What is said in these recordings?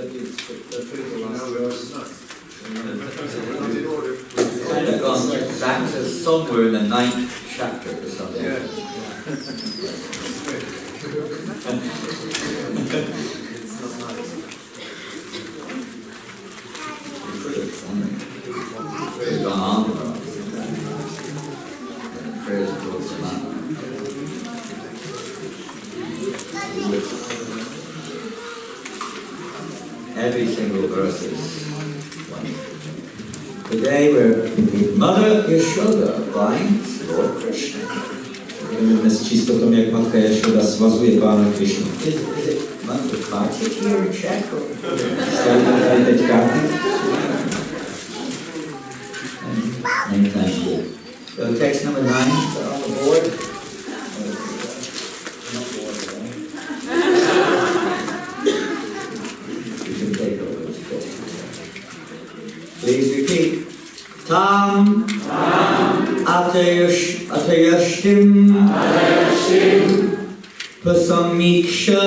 Kind of gone back to somewhere in the 9th chapter or something. It's gone on. Praise the Lord. Every single verse is wonderful. Today we're with Mother Yashoda binds Lord Krishna. Dnes čistotом, jak Matka Jašoda svazuje Pána Krišnu. Is it Mother Kartik here in Czech? Stále tady teď karty. Thank you. So text number 9 is on the board. You can take over. Please repeat. Tam atayashtim pasamiksha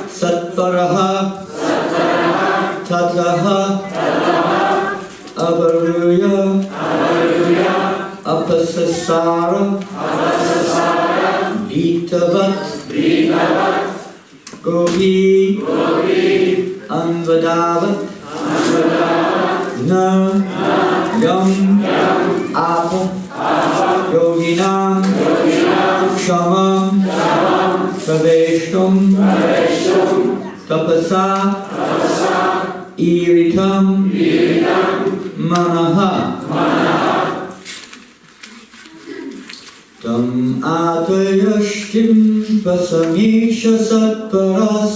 satvaraha tataha avaruya apasasara ditavat gopi anvadavat na yam apa yoginam shamam praveshtum tapasa iritam manaha tam atayashtim pasamisha satparas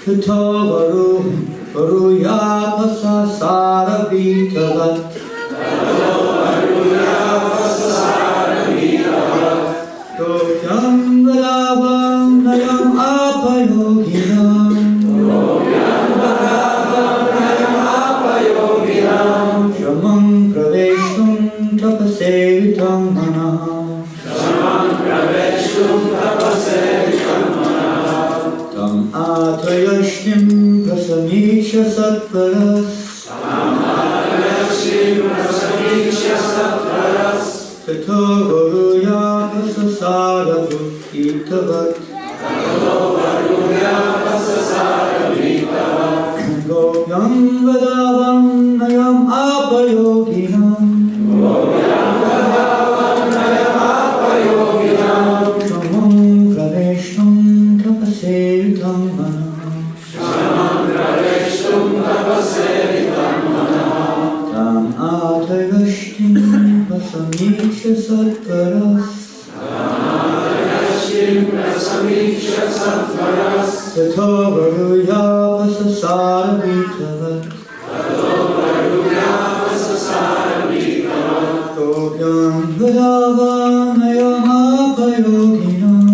Tavaru Varuya Pasasara Vitavat Tokyam Vadavam Nayam Apayoginam Shamam Praveshtum Tapasevitam Manah Atayashtim prasamisha satvaras Tato varuya pasasara bhukitavat Gopyam vadavam nayam apayoginam Shamam praneshtam tapasevitam manah Tam atayashtim pasamisha satvaras Tato varuya pasasara vitavat Gopyam vadavam nayam apayoginam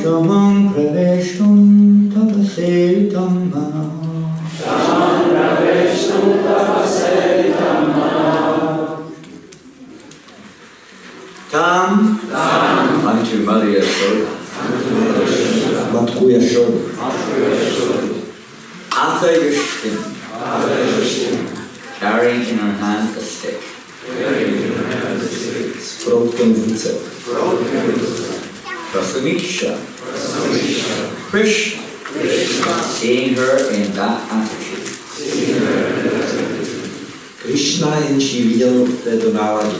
Shamam praveshtum tapasevitam manah Tam unto Mother Yashoda Matku Jašodu. Atayashtim carrying in her hand a stick S proutkem v ruce. Prasamisha Krishna seeing her in that attitude Krišna jenčí viděl v této náladě.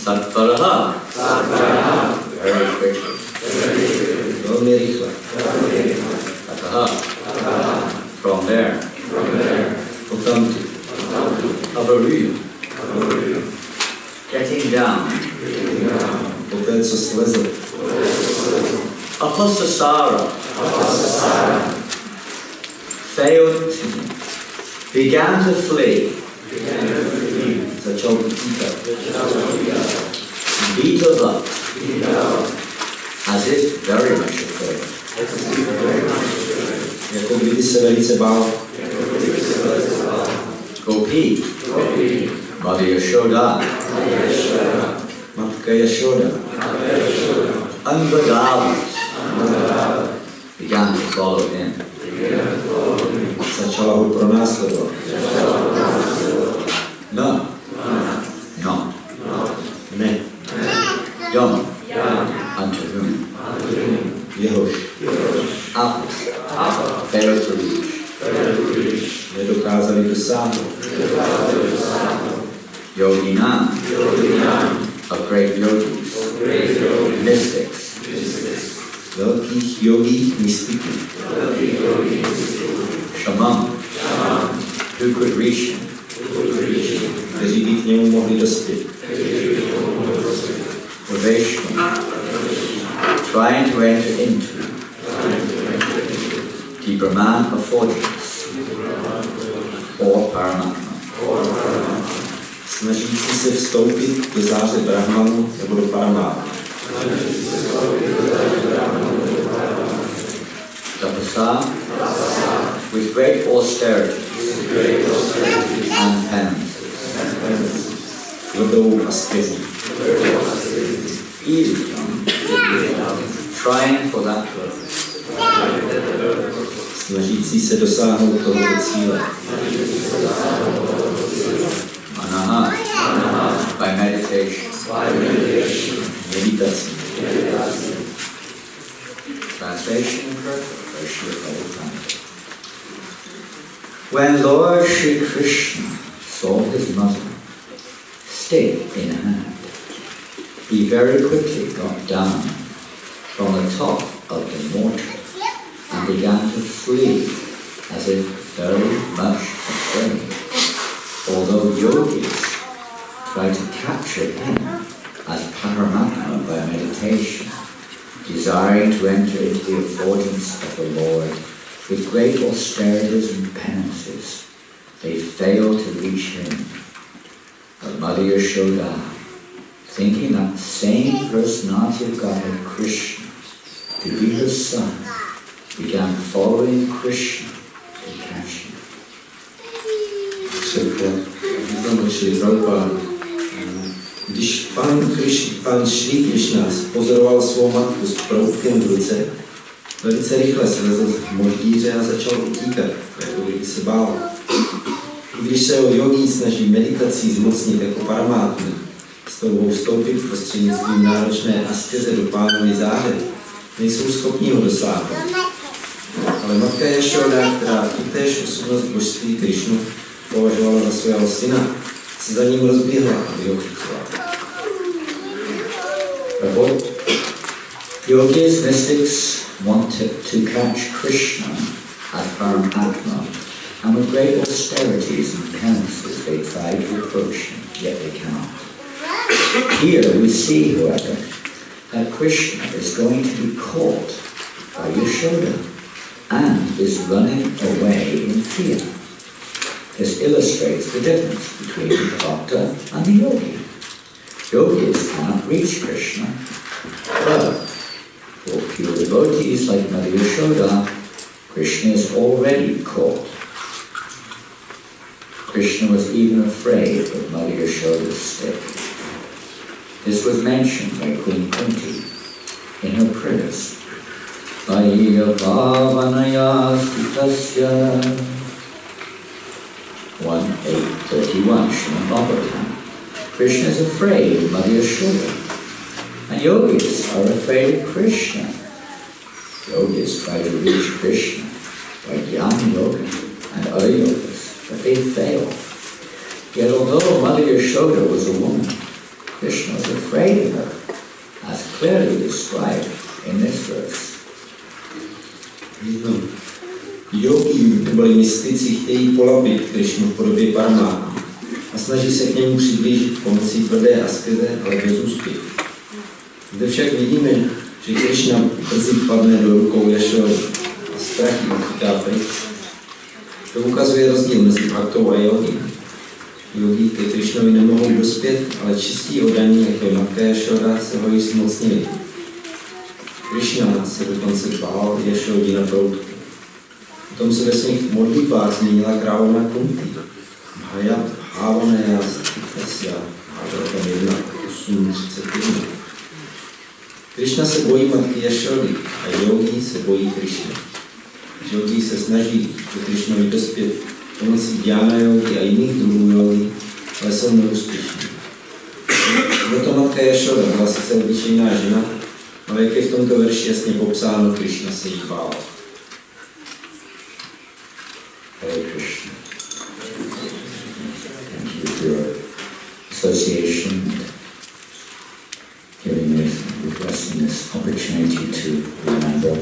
Satvaraha very quickly Velmi rychle. Tataha from there Potamtu. Avaruya getting down Poté, co slezl. Apasasara failed to began to flee Začal utíkat. Vitava as if very much afraid Jako kdyby se velice bál. Gopi he, Mother Yashoda, Matka Jašoda, unbeguiled, began to follow him. začala ho pronásledovat. No, not, Ne, don't, unto whom, jehož up, fail to reach, nedokázali dosáhnout. Yoginam, of great yogis, mystics, Velkých jogích mystiků, shamam, who could reach him, kteří by k němu mohli dospět. Vaishnav, trying to enter into the Brahman effulgence or Paramatma. Snažící se vstoupit do záře Brahmanu nebo do Paramátu. Tapasa, with great austerities and penances, Vodou a skezí. trying for that purpose. Snažící se dosáhnout tohoto cíle. Manaha, by meditation. Meditací. Translation by Sri Prabhupada. When Lord Shri Krishna saw his mother, stick in hand, he very quickly got down from the top of the mortar and began to flee as if very much afraid. Although yogis tried to capture him as Paramatma by meditation, desiring to enter into the effulgence of the Lord with great austerities and penances, they failed to reach him. But Mother Yashoda, thinking that the same personality of Godhead, Krishna, to be her son, began following Krishna to catch him. Když pan Šrí Krišna pozoroval svou matku s proutkem v ruce, velice rychle slezl z moždíře a začal utíkat, jako kdyby se bál. Když se o jogí snaží meditací zmocnit jako paramátmu, s touhou vstoupit prostřednictvím náročné askeze do pánovy záře, nejsou schopni ho dosáhnout. Ale matka Jašoda, která tutéž osobnost božství Krišnu považovala za svého syna, se za ním rozběhla, aby ho chytila. Yogis, mystics wanted to catch Krishna as Paramatma, and with great austerities and penances they tried to approach him, yet they cannot. Here we see, however, that Krishna is going to be caught by Yashoda and is running away in fear. This illustrates the difference between the bhakta and the yogi. Yogis cannot reach Krishna, but for pure devotees like Mother Yashoda, Krishna is already caught. Krishna was even afraid of Mother Yashoda's stick. This was mentioned by Queen Kunti in her prayers. Vaya Bhavanaya Stitasya 1:831 Srimad Bhagavatam. Krishna is afraid of Mother Yashoda, and yogis are afraid of Krishna. Yogis try to reach Krishna by Jnana Yoga and other yogas, but they fail. Yet although Mother Yashoda was a woman, Krishna was afraid of her, as clearly described in this verse. Yogi nebo mystici chtějí polabit Krišnu v podobě paramátmy a snaží se k němu přiblížit pomocí tvrdé askeze, ale bez úspěchu. Zde však vidíme, že Krišna brzy padne do rukou Jašody a strach ji uchytá pryč. To ukazuje rozdíl mezi bhaktou a jogi. Jogi ke Krišnovi nemohou dospět, ale čistí oddaní, jako je matka Jašoda, se ho již zmocnili. Krišna se dokonce bál Jašodi na proutku. Potom se ve svých modlitbách zmínila královna Kunti. Havaneja Stikasya Bhagavatam 1.8.31. Krišna se bojí matky Jašody a yogi se bojí Krišny. Yogi se snaží ke Krišnovi dospět pomocí dhyána yogi a jiných druhů yogi, ale jsou neúspěšní. Proto matka Jašoda byla sice obyčejná žena, ale jak je v tomto verši jasně popsáno, Krišna se jí bál. Hare Krishna. Thank you for your association and giving us this opportunity to remember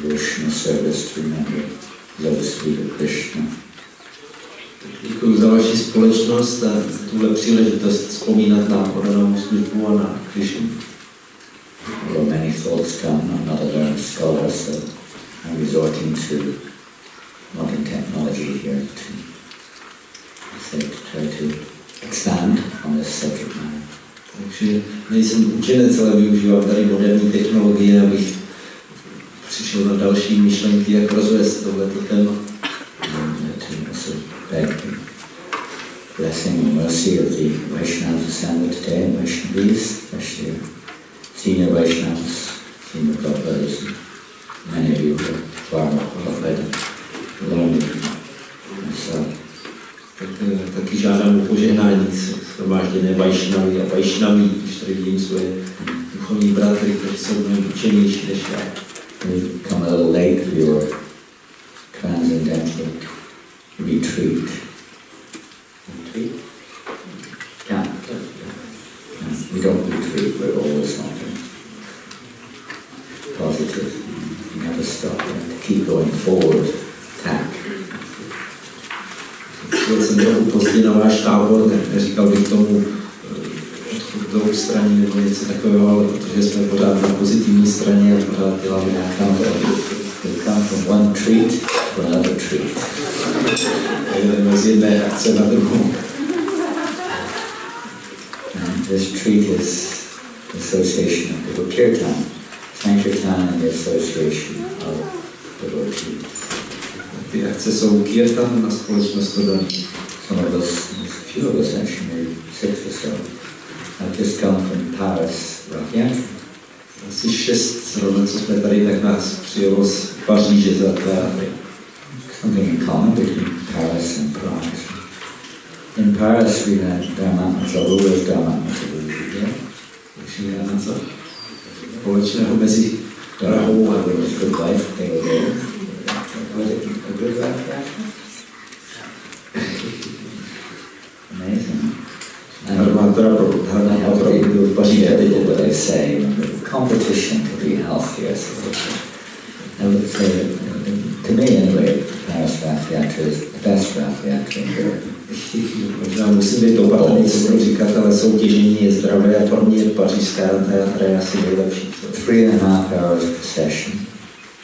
devotional service, to remember lotus feet of Krishna. Děkuji za vaši společnost a tuhle příležitost vzpomínat na podanou službu a na Krišnu. Although many thoughts come, I'm not a learned scholar, so I'm resorting to modern technology here to try to expand on this subject matter. Takže nejsem učenec, ale využívám tady moderní technologie, abych přišel na další myšlenky, jak rozvést tohleto téma. Beg the blessing and mercy of the Vaishnavas assembled today, and Vaishnavis, especially senior Vaishnavas, senior Prabhupadas, many of you are far more qualified and learned. Taky žádám o požehnání shromážděné Vaishnavy a Vaishnaví, když tady vidím svoje duchovní bratry, kteří jsou mnohem učenější než já. We've come a little late for your transcendental retreat. Retreat? Yeah. We don't retreat, we're always something positive. We never stop, we have to keep going forward, tack. Byl jsem trochu pozdě na váš tábor, neříkal bych tomu odchod do straní nebo něco takového, ale protože jsme pořád na pozitivní straně a pořád děláme nějaká. We come from one treat to another treat. Jdeme z jedné akce na druhou. And this treat is the association of people, kirtan, sankirtan and the association of devotees. Ty akce jsou kirtan na společnost dodaní. Some of us, a few of us actually, maybe 6 or so, have just come from Paris, Rakhyan. Asi 6 zrovna, co jsme tady, tak nás přijelo z Paříže za teátry. Something in common between Paris and Prague. In Paris we had Dharma Prabhu with Dharma Prabhu. Takže já na co? Společného mezi Prahou a It was good life, they were there. Was it a good life actually? Amazing. Dharma Prabhu byl v Paříži. They did what they say. Competition to be healthier. I would say that, to me anyway, Paris Rath Yatra is the best Rath Yatra in Europe. Možná musím být opatrný, co budu říkat, ale soutěžení je zdravé a pro mě pařížská teatra je asi nejlepší. 3.5 hours procession.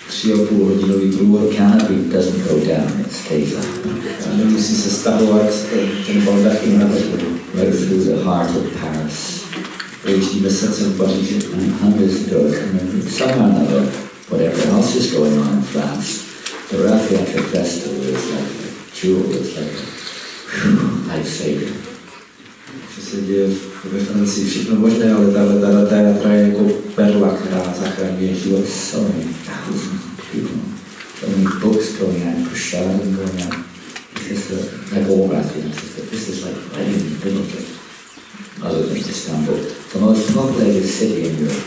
3,5 hodinový průvod. The canopy doesn't go down, it stays up. Nemusí se stahovat ten baldachin na Right through the heart of Paris. Projíždíme srdcem Paříže. And hundreds of doors. Somehow or another, whatever else is going on in France, the Rath Yatra festival is like a jewel, it's like a lifesaver. Co se děje ve Francii, všechno možné, ale tahle teatra je jako perla, která zachraňuje život. So many thousands of people, so many books going out, prashadam going out. It's just like all Rath Yatras, but this is like right in the middle of it, other than Istanbul, the most populated city in Europe.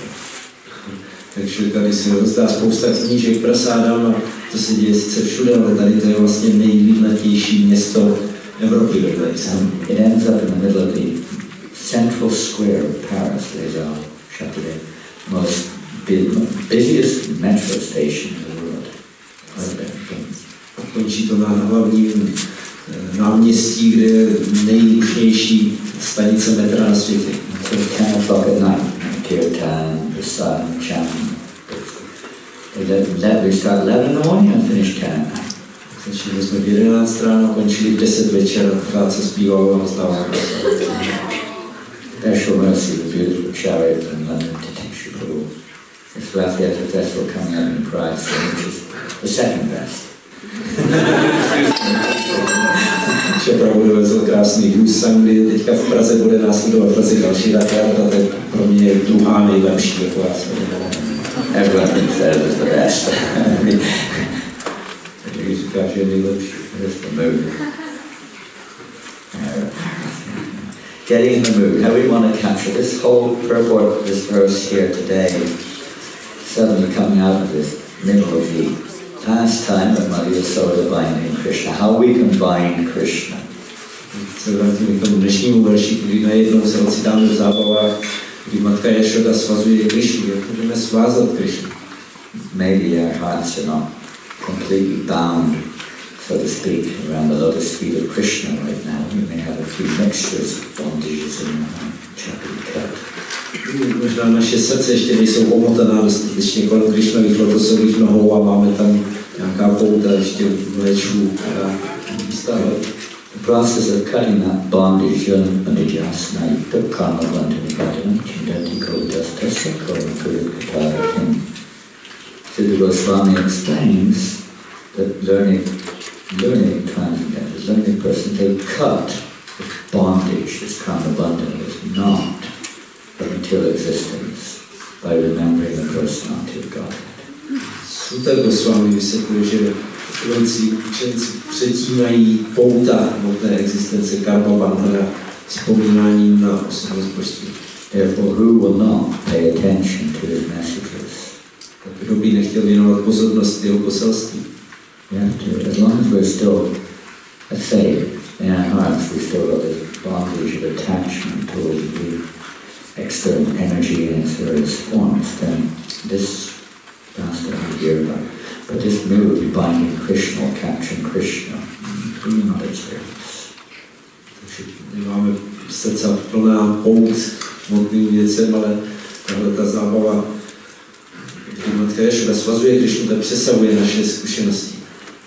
Takže tady se rozdá spousta knížek, prasádám a to se děje sice všude, ale tady to je vlastně nejlidnatější město Evropy. It ends up in the middle of the central square of Paris, les Arts, Châtelet, most busiest metro station in the world. Končí to na hlavním náměstí, kde je nejrušnější stanice metra na světě. So 10 o'clock at night, kirtan, prasad, chanting. We start 11 in the morning and finish 10 at night. Začali jsme v 11 ráno, končili v 10 večer, krát se zpívalo a rozdávalo. Special mercy, the beautiful chariot in London to teach you Lipou. This Rath Yatra festival coming up in Prague, which is the second best. opravdu dovezl krásný vůz sem, kdy teďka v Praze bude následovat asi další teatra, to je pro mě druhá nejlepší, jako já jsem. Everyone thinks that is the best. Když říká, že je nejlepší. Just the mood. Getting in the mood. How we want to capture this whole purport, this verse here today, suddenly coming out of this middle of the pastime of Maria so divine in Krishna. How we combine Krishna. Se vrátíme k tomu dnešnímu verši, kdy najednou se ocitáme v zábavách, kdy matka Ješoda svazuje Krishnu. Jak můžeme svázat Krishnu? Maybe our hearts are not completely bound, so to speak, around the lotus feet of Krishna right now. We may have a few mixtures of bondages in our heart, chakra cut. Možná naše srdce ještě nejsou omotaná dostatečně kolem Krishnových lotosových nohou a máme tam nějaká pouta ještě mléčů, která vystává. The process of cutting that bondage anijasna karma bandhani chindanti kodastasya karma kurukataratim. So the Goswami explains that learning transcendentals, learning person, they cut this bondage, this karma bandhani is not a material existence by remembering the personality of God. Suta Goswami vysvětluje, že učenci přetínají pouta hmotné existence karma bandhana vzpomínáním na osobnost božství. Therefore, who will not pay attention to his messages? Kdo by nechtěl věnovat pozornost jeho poselství? We have to, as long as we're still, let's say, in our hearts we still got this bondage of attachment towards the external energy in its various forms, then this pastime we hear about. But this mood, binding Krishna or capturing Krishna, we will not experience. Takže máme srdce plná pout hmotným věcem, ale tahle ta zábava, kdy matka Ješoda svazuje Krishnu, tak přesahuje naše zkušenosti.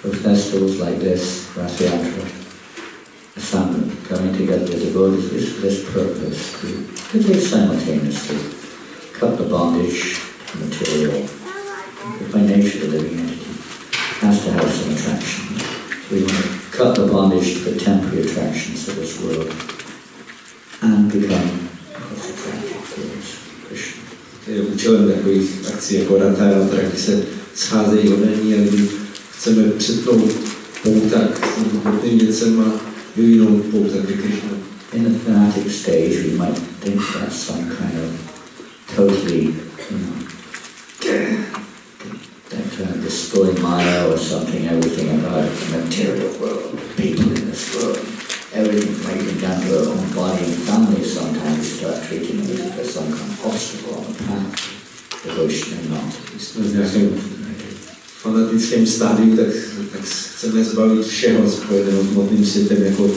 For festivals like this, Rath Yatra, Assembly, coming together with devotees is for this purpose, to they simultaneously cut the bondage of material. By nature, the living entity has to have some attraction. So we want to cut the bondage to the temporary attractions of this world and become attracted towards Krishna. To je účelem takových akcí jako Ratha Yatra, kdy se scházejí odení a kdy chceme přetnout pouta k hmotným věcem a vyvinout pouta ke Krishnu. In the fanatic stage, we might think that's some kind of totally, that destroy Maya or something, everything about the material world, people in this world, everything even down to our own body and family. Sometimes we start treating it as some kind of obstacle on the path, devotion and not. Jsme v nějakém fanatickém stádiu, tak chceme zbavit všeho spojeného s hmotným světem, jako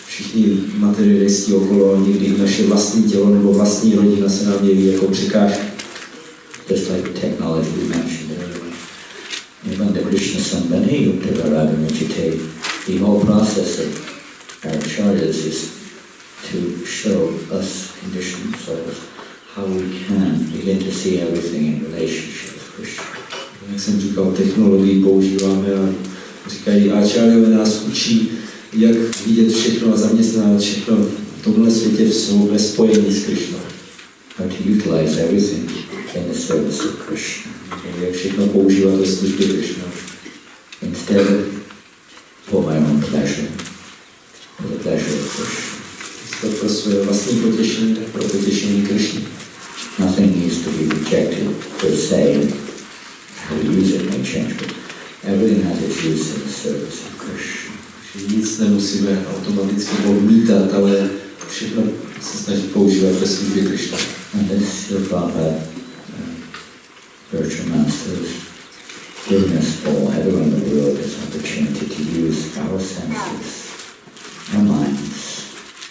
všichni materialisti okolo, a někdy i naše vlastní tělo nebo vlastní rodina se nám jeví jako překážka. Just like the technology we mentioned earlier. Even the Krishna Sambandhi Uttara meditate, the whole process of our acharyas is to show us conditioned souls how we can begin to see everything in relationship with Krishna. Jak jsem říkal, technologii používáme a říkají, acharyové nás učí, jak vidět všechno a zaměstnávat všechno v tomhle světě ve spojení s Krishnou. How to utilize everything in the service of Krishna. Jak všechno používat ve službě Krishna. Instead for my own pleasure, for the pleasure of Krishna. To pro své vlastní potěšení, pro potěšení Krishny. Nothing needs to be rejected per se. How we use it may change, but everything has its use in the service of Krishna. Nic nemusíme automaticky odmítat, ale všechno se snaží používat ve službě Krishna. And this your Prabhupada, spiritual masters, giving us all, everyone in the world, this opportunity to use our senses, our minds,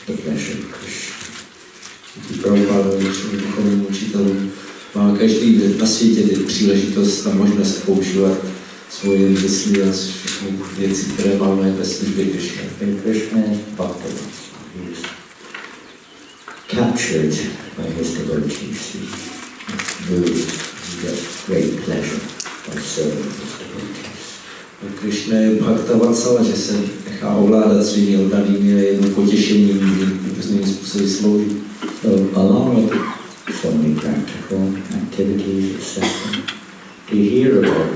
for the pleasure of Krishna. Prabhupada našim duchovním učitelům má každý na světě příležitost a možnost používat svoje mysli a všechny věci, které máme ve službě Krishna. And Krishna is Bhakta. He is captured by his devotees. He is moved. He gets great pleasure by serving his devotees. Krishna je bhakta vatsala, že se nechá ovládat svými oddanými a jednou potěšením, různými způsoby slouží. So along with so many practical activities, etc., to hear about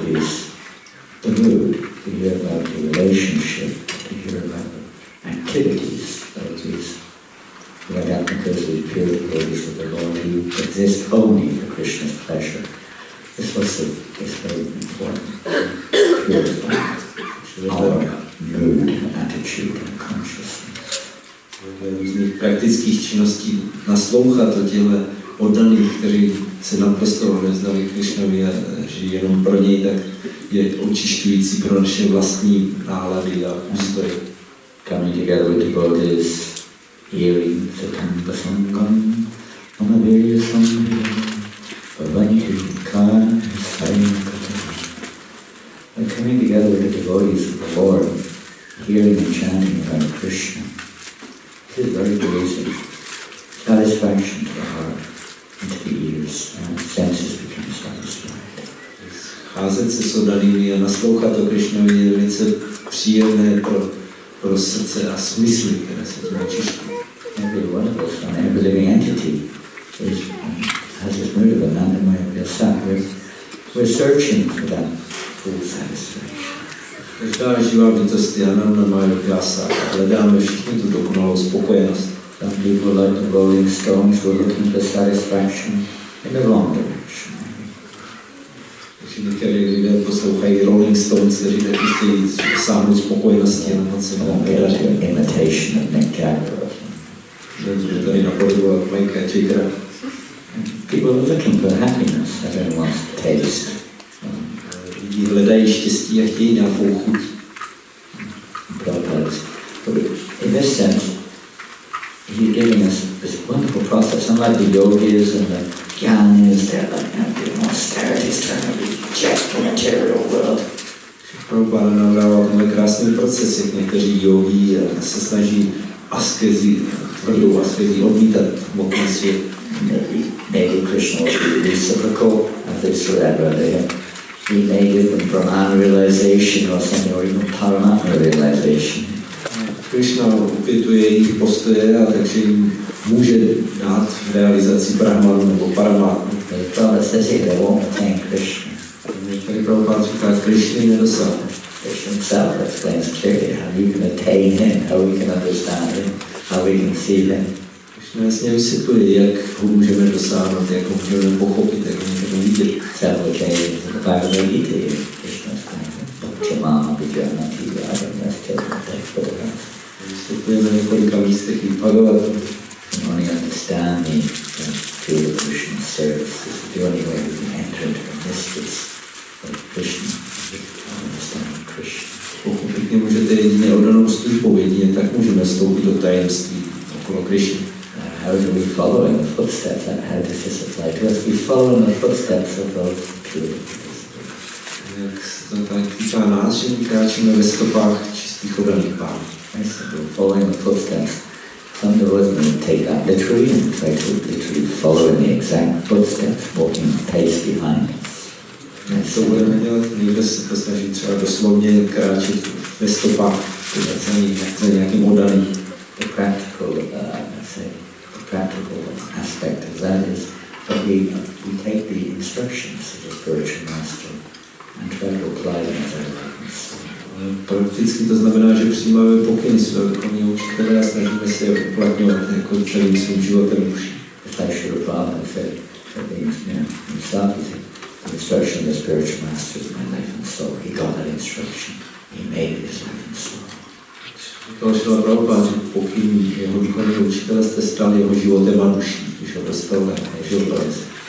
the mood, to hear about the relationship, to hear about the activities of these Ragatmikas, these pure devotees of the Lord who exist only for Krishna's pleasure. This was very important. Purifying our mood, attitude and consciousness. Různých praktických činností naslouchat o těle oddaných, kteří se naprosto neznali Krishnovi a žijí jenom pro něj, tak je očišťující pro naše vlastní nálady a ústoje. Coming together with devotees, hearing Satanga Sangam, Amavirya Sangam, Bhavanihikana Sayanakata. By coming together with the devotees of the Lord, hearing and chanting about Krishna, this is very pleasing. Satisfaction to the heart and to the ears, and the senses become satisfied. Scházet se s oddanými a naslouchat o Krishnovi je velice příjemné pro srdce a smysly, které se tím očišťují. Every one of us, and every living entity, has this mood of Anandamaya Vyasa. We're searching for that full satisfaction. Každá živá bytost je Anandamaya Vyasa a hledáme všichni tu dokonalou spokojenost. Some people, like the Rolling Stones, were looking for satisfaction in the wrong direction. Některé lidé poslouchají Rolling Stones, kteří taky chtějí sáhnout spokojenosti a moc se imitation of Mick Jagger. Že tady napodobovat Mike'a Jaggera. People are looking for happiness, everyone wants to taste. Lidi hledají štěstí a chtějí nějakou chuť. In this sense, he's giving us this wonderful process. Unlike the yogis and the jnanis, they're like doing austerities, trying to reject the material world. Prabhupada nám dává tenhle krásný proces, jak někteří yogi se snaží askezi, tvrdou askezi odmítat hmotný svět. Maybe Krishna will be reciprocal as they surrender. He may give them Brahman realization or something, or even Paramatma realization. Krishna opětuje jejich postoje, a takže jim může dát realizaci Brahmanu nebo Paramatmu. Prabhupada says here they won't attain Krishna. Tady Prabhupada říká, Krishna nedosáhne. Krishna himself explains clearly how you can attain him, how we can understand him, how we can see him. Krishna jasně vysvětluje, jak ho můžeme dosáhnout, jak ho můžeme pochopit, jak ho můžeme vidět. Several occasions in the Bhagavad Gita, Krishna is saying, Bhakti-mama vijanati yadam yastyatam tadam. Vysvětlujeme několika místech i Bhagavatu. You only understand the field of Krishna's service. This is the only way we can enter into the mysteries of Krishna, understanding Krishna. Pochopit můžete jedině oddanou službou, jedině tak můžeme vstoupit do tajemství okolo Krishny. How do we follow in the footsteps? How does this apply to us? We follow in the footsteps of those pure devotees. Jak se to tak týká nás, že my kráčíme ve stopách čistých oddaných pánů. We're following the footsteps. Some devotees may take that literally and try to literally follow in the exact footsteps, walking pace behind us. Co budeme dělat? Někdo se to snaží třeba doslovně kráčet ve stopách za nějakým oddaným. The practical aspect of that is that we take the instructions of the spiritual master and try to apply them as our lives. Prakticky to znamená, že přijímáme pokyny svého duchovního učitele a snažíme se je uplatňovat jako celým svým životem duší. It's like Srila Prabhupada said, himself, the instruction of the spiritual master is my life and soul. He got that instruction. He made it his life and soul. Srila Prabhupada, že pokyn jeho duchovního učitele jste stali jeho životem a duší, když ho dostal na život.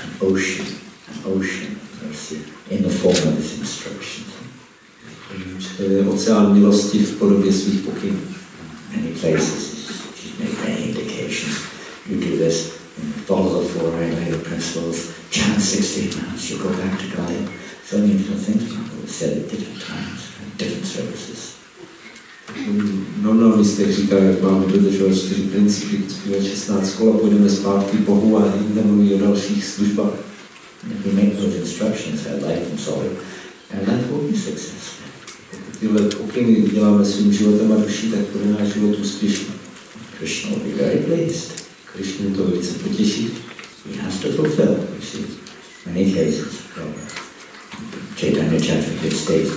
An ocean, in the form of his instructions. To je oceán milosti v podobě svých pokynů. Many places, she's made many indications. You do this, follow the four regulated principles, chant 16 rounds, you go back to God. So many different things people have said at different times, different services. Na místech říká, jak máme dodržovat 4 principy, zpívat 16 kol a půjdeme zpátky Bohu a nemluví o dalších službách. If we make those instructions our life and soul, our life will be successful. tyhle pokyny uděláme svým životem a duší, tak bude náš život úspěšný. Krishna will be very pleased. Krishna to velice potěší. He has to fulfill, you see, many cases. Chaitanya Charitamrita states,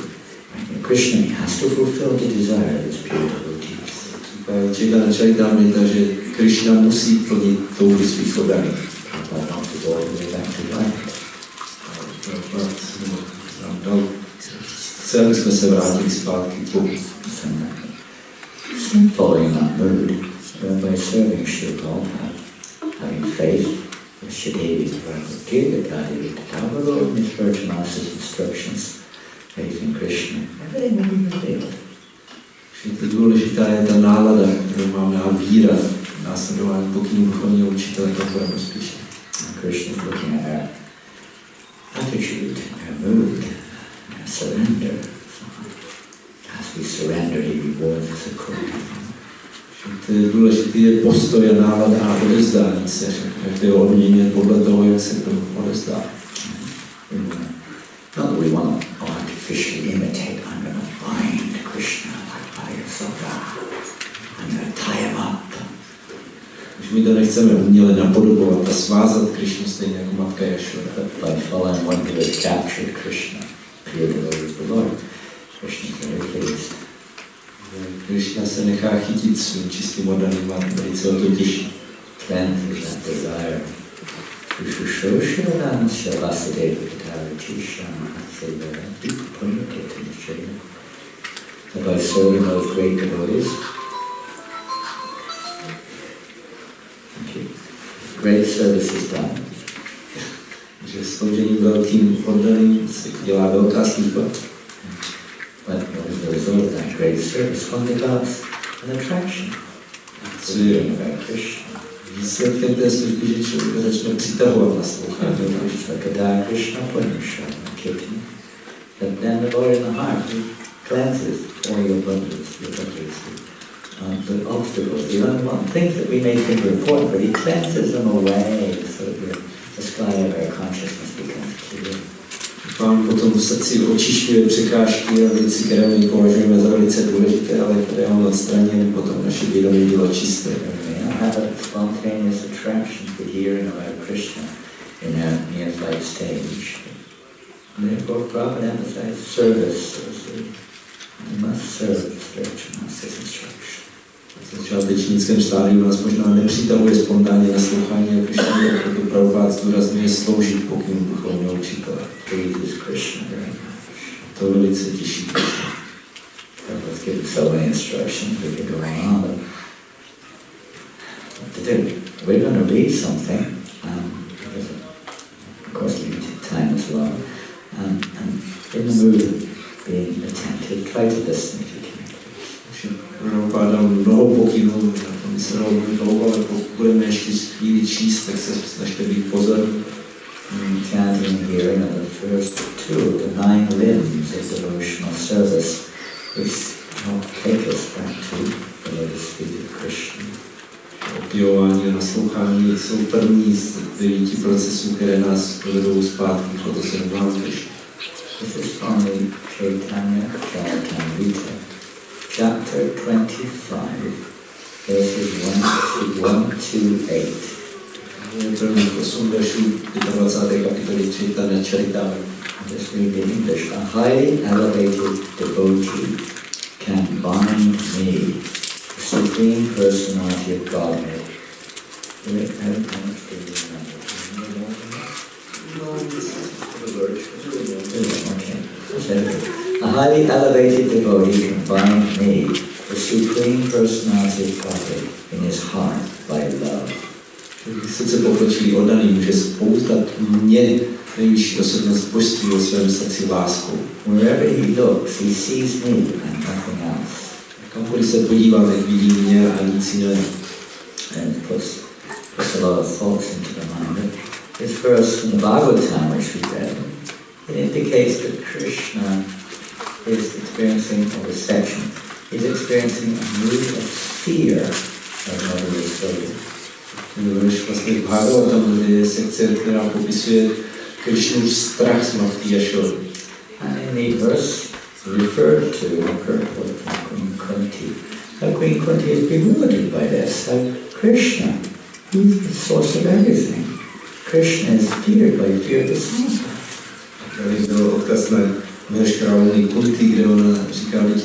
Krishna has to fulfill the desire of his pure devotees. Chaitanya Charitamrita, že Krishna musí plnit touhy svých oddaných. Prabhupada wants us all to be back to life. Chceli jsme se vrátit zpátky k Bohu. Following that mood, by serving Sri Prabhupada, having faith with Shri Bhagavad-gita, Thakur and his spiritual master's instructions, faith in Krishna, everything will be revealed. Všechno důležitá je ta nálada, kterou máme, a víra v následování pokynů duchovního učitele, tak budeme úspěšní. Krishna is looking at our attitude, our mood, our surrender. As we surrender, he rewards us accordingly. To je důležité, je postoj a nálada a odezdání se, každé odměně podle toho, jak se to odezdá. Not that we want to artificially imitate, I'm going to bind Krishna like by yourself. I'm going to tie him up. My to nechceme uměle napodobovat a svázat Krishnu stejně jako matka Jašoda. By following one who has captured Krishna, pure devotee of the Lord, Krishna is very pleased. Krishna se nechá chytit svým čistým oddaným a velice o to těší. Cleanses that desire. Shushushoshivadan Shavasudeva Pitavachisham Hatsevara Punyakitana. So by serving those great devotees, great service is done. Že sloužením velkým oddaným se dělá velká služba. But what is the result of that great service? One develops an attraction. Co je výsledkem té služby, že člověk začne přitahovat na slouchání. But then the Lord in the heart cleanses all your blunders, the obstacles, the unwanted things that we may think are important, but he cleanses them away so that the sky of our consciousness becomes clear. Pán potom v srdci očišťuje překážky a věci, které my považujeme za velice důležité, ale které on odstranil, potom naše vědomí bylo čisté. Have a spontaneous attraction for hearing about Krishna in a near-flight stage. And therefore, Prabhupada emphasized service. You must serve the spiritual master's instruction. V začátečnickém stádiu nás možná nepřitahuje spontánně naslouchání a Krishna, jako to Prabhupada zdůrazňuje sloužit pokynům duchovního učitele. Pleases Krishna very much. To velice těší. Prabhupada's given so many instructions, we could go on. What to do? We're going to read something. Of course, limited time as well. And in the mood of being attentive, try to listen if you can. Prabhupada mnoho pokynů, na tom se dlouho, ale pokud budeme ještě chvíli číst, tak se snažte být pozorní. Chanting here in the first two of the 9 limbs of devotional service, which help take us back to the lotus feet of Krishna. Opěvování a naslouchání jsou první z 9 procesů, které nás dovedou zpátky k lotu sedmám Krishna. This is from the Chaitanya Charitamrita, chapter 25, verses 1 to 8. Prvních 8 veršů 25. kapitoly Chaitanya Charitamrita. Just read in English. A highly elevated devotee can bind me, the Supreme Personality of Godhead. How much do you remember? Okay. A highly elevated devotee can bind me, the Supreme Personality of Godhead, in his heart by love. Vysoce pokročilý oddaný může spouzdat mě, nejvyšší osobnost božství ve svém srdci láskou. Wherever he looks, he sees me and nothing else. Kamkoliv se podívá, tak vidí mě a nic jiného. And puts a lot of thoughts into the mind. This verse from the Bhagavatam, which we read, it indicates that Krishna is experiencing a reception. He's experiencing a mood of fear of Mother Yasoda. Vlastně v Bhagavatam je sekce, která popisuje Krishnův strach z matky Jašody. And in the verse referred to in the purport from Queen Kunti. How Queen Kunti is bewildered by this. How Krishna, he's the source of everything. Krishna is feared by fear of the samsara. Tady byl odkaz na verš královny Kunti, kde ona říká, že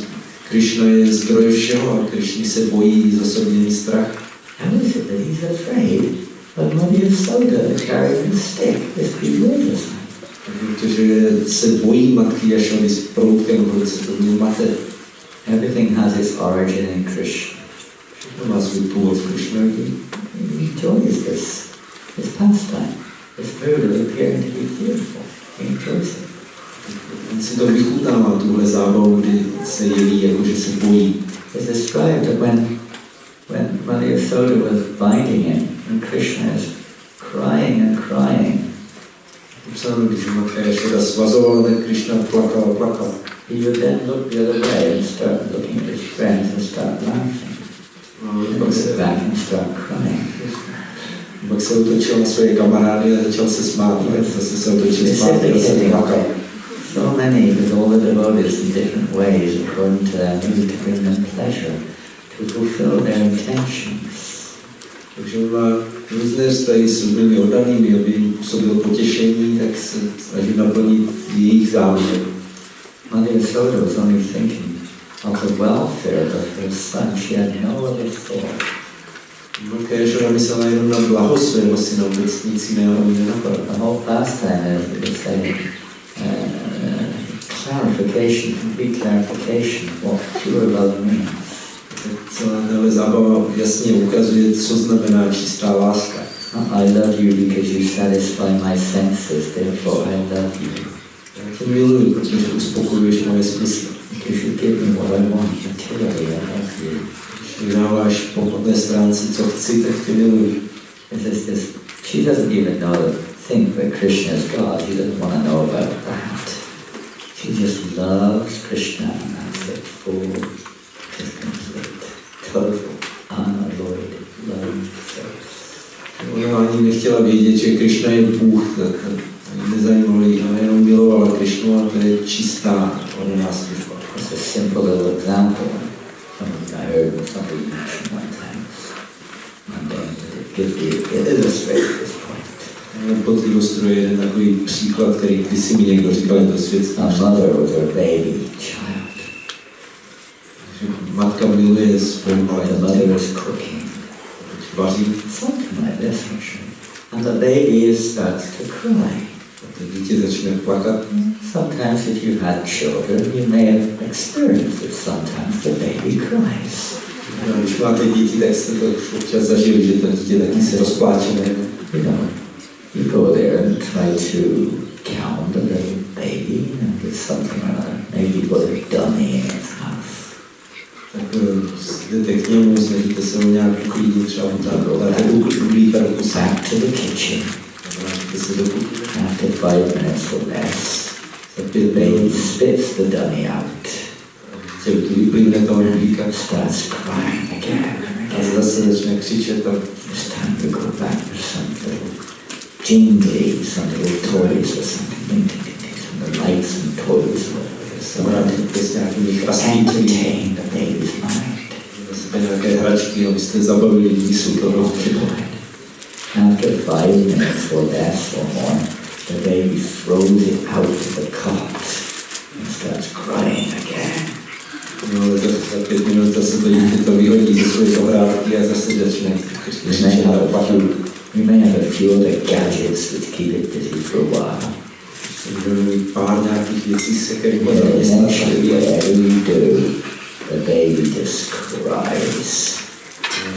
Krishna je zdroj všeho a Krishna se bojí zosobněný strach. How is it that he's afraid of Mother Soda carrying the stick? This bewilders him. Protože se bojí matky Jašody s proutkem v ruce, to mě mate. Everything has its origin in Krishna. Všechno má svůj původ v Krishnovi. He enjoys this pastime, this mood of appearing to be fearful. He enjoys it. On si to vychutnává, tuhle zábavu, kdy se jeví, jakože se bojí. It's described that when Mother Yasoda was binding him, and Krishna is crying and crying, Psáno, když matka Jašoda svazovala, tak Krishna plakal. he would then look the other way and start looking at his friends and start laughing. And look back and start crying. Pak se otočil na svoje kamarády a začal se smát. Zase se otočil smát a se plakal. So many, with all the devotees in different ways, according to their need to bring them pleasure, to fulfill their intentions. Takže on má různé vztahy s lidmi oddanými, aby jim působil potěšení, tak se snaží naplnit jejich záměr. Mother Yasoda was only thinking of the welfare of her son. She had no other thought. Matka Jašoda myslela jenom na blaho svého syna, vůbec nic jiného ani nenapadlo. The whole pastime is a clarification, complete clarification of what pure love means. Celá tahle zábava jasně ukazuje, co znamená čistá láska. I love you because you satisfy my senses, therefore I love you. Já tě miluji, protože uspokojuješ moje smysly. Because you give me what I want materially, I love you. Když mi dáváš po hmotné stránce, co chci, tak tě miluji. She doesn't even think that Krishna is God. She doesn't want to know about that. She just loves Krishna, and that's it. Full, just complete, total, unalloyed love. Ona ani nechtěla vědět, že Krishna je Bůh, tak ani nezajímalo jí, ale jenom milovala Krishnu a to je čistá oddaná služba. It's a simple little example. I heard somebody mention one time. Mundane, it illustrates this point. Pod ilustruje jeden takový příklad, který kdysi mi někdo říkal, je to světský. A mother was her baby child. Matka miluje svou malé The mother is cooking. Vaří. Something like this, actually. And the baby starts to cry. A to dítě začne plakat. Sometimes if you've had children, you may have experienced it. Sometimes the baby cries. No, když máte děti, tak jste to už občas zažili, že to dítě taky se rozpláče. You know, you go there and try to count the little baby, and there's something or other. Maybe you put a dummy in its house. Tak jdete k němu, snažíte se ho nějak uklidnit, třeba dáte uklíkat kusák. Back to the kitchen. Vrátíte se do kuchyně. After 5 minutes or less, the baby spits the dummy out. Dítě vyplivne toho uklíka. Starts crying again. A zase začne křičet a It's time to go back to some little jingly, some little toys or something. Some of the lights and toys or whatever. Entertain the baby's mind. nějaké hračky, abyste zabavili mysl toho. After 5 minutes or less or more, the baby throws it out of the cot and starts crying again. No, ale za 5 minut zase to dítě to vyhodí ze své zahrádky a zase začne křičet a opakovat. We may have a few other gadgets which keep it busy for a while. Můžeme mít pár nějakých věcí, se kterými But eventually, whatever you do, the baby just cries.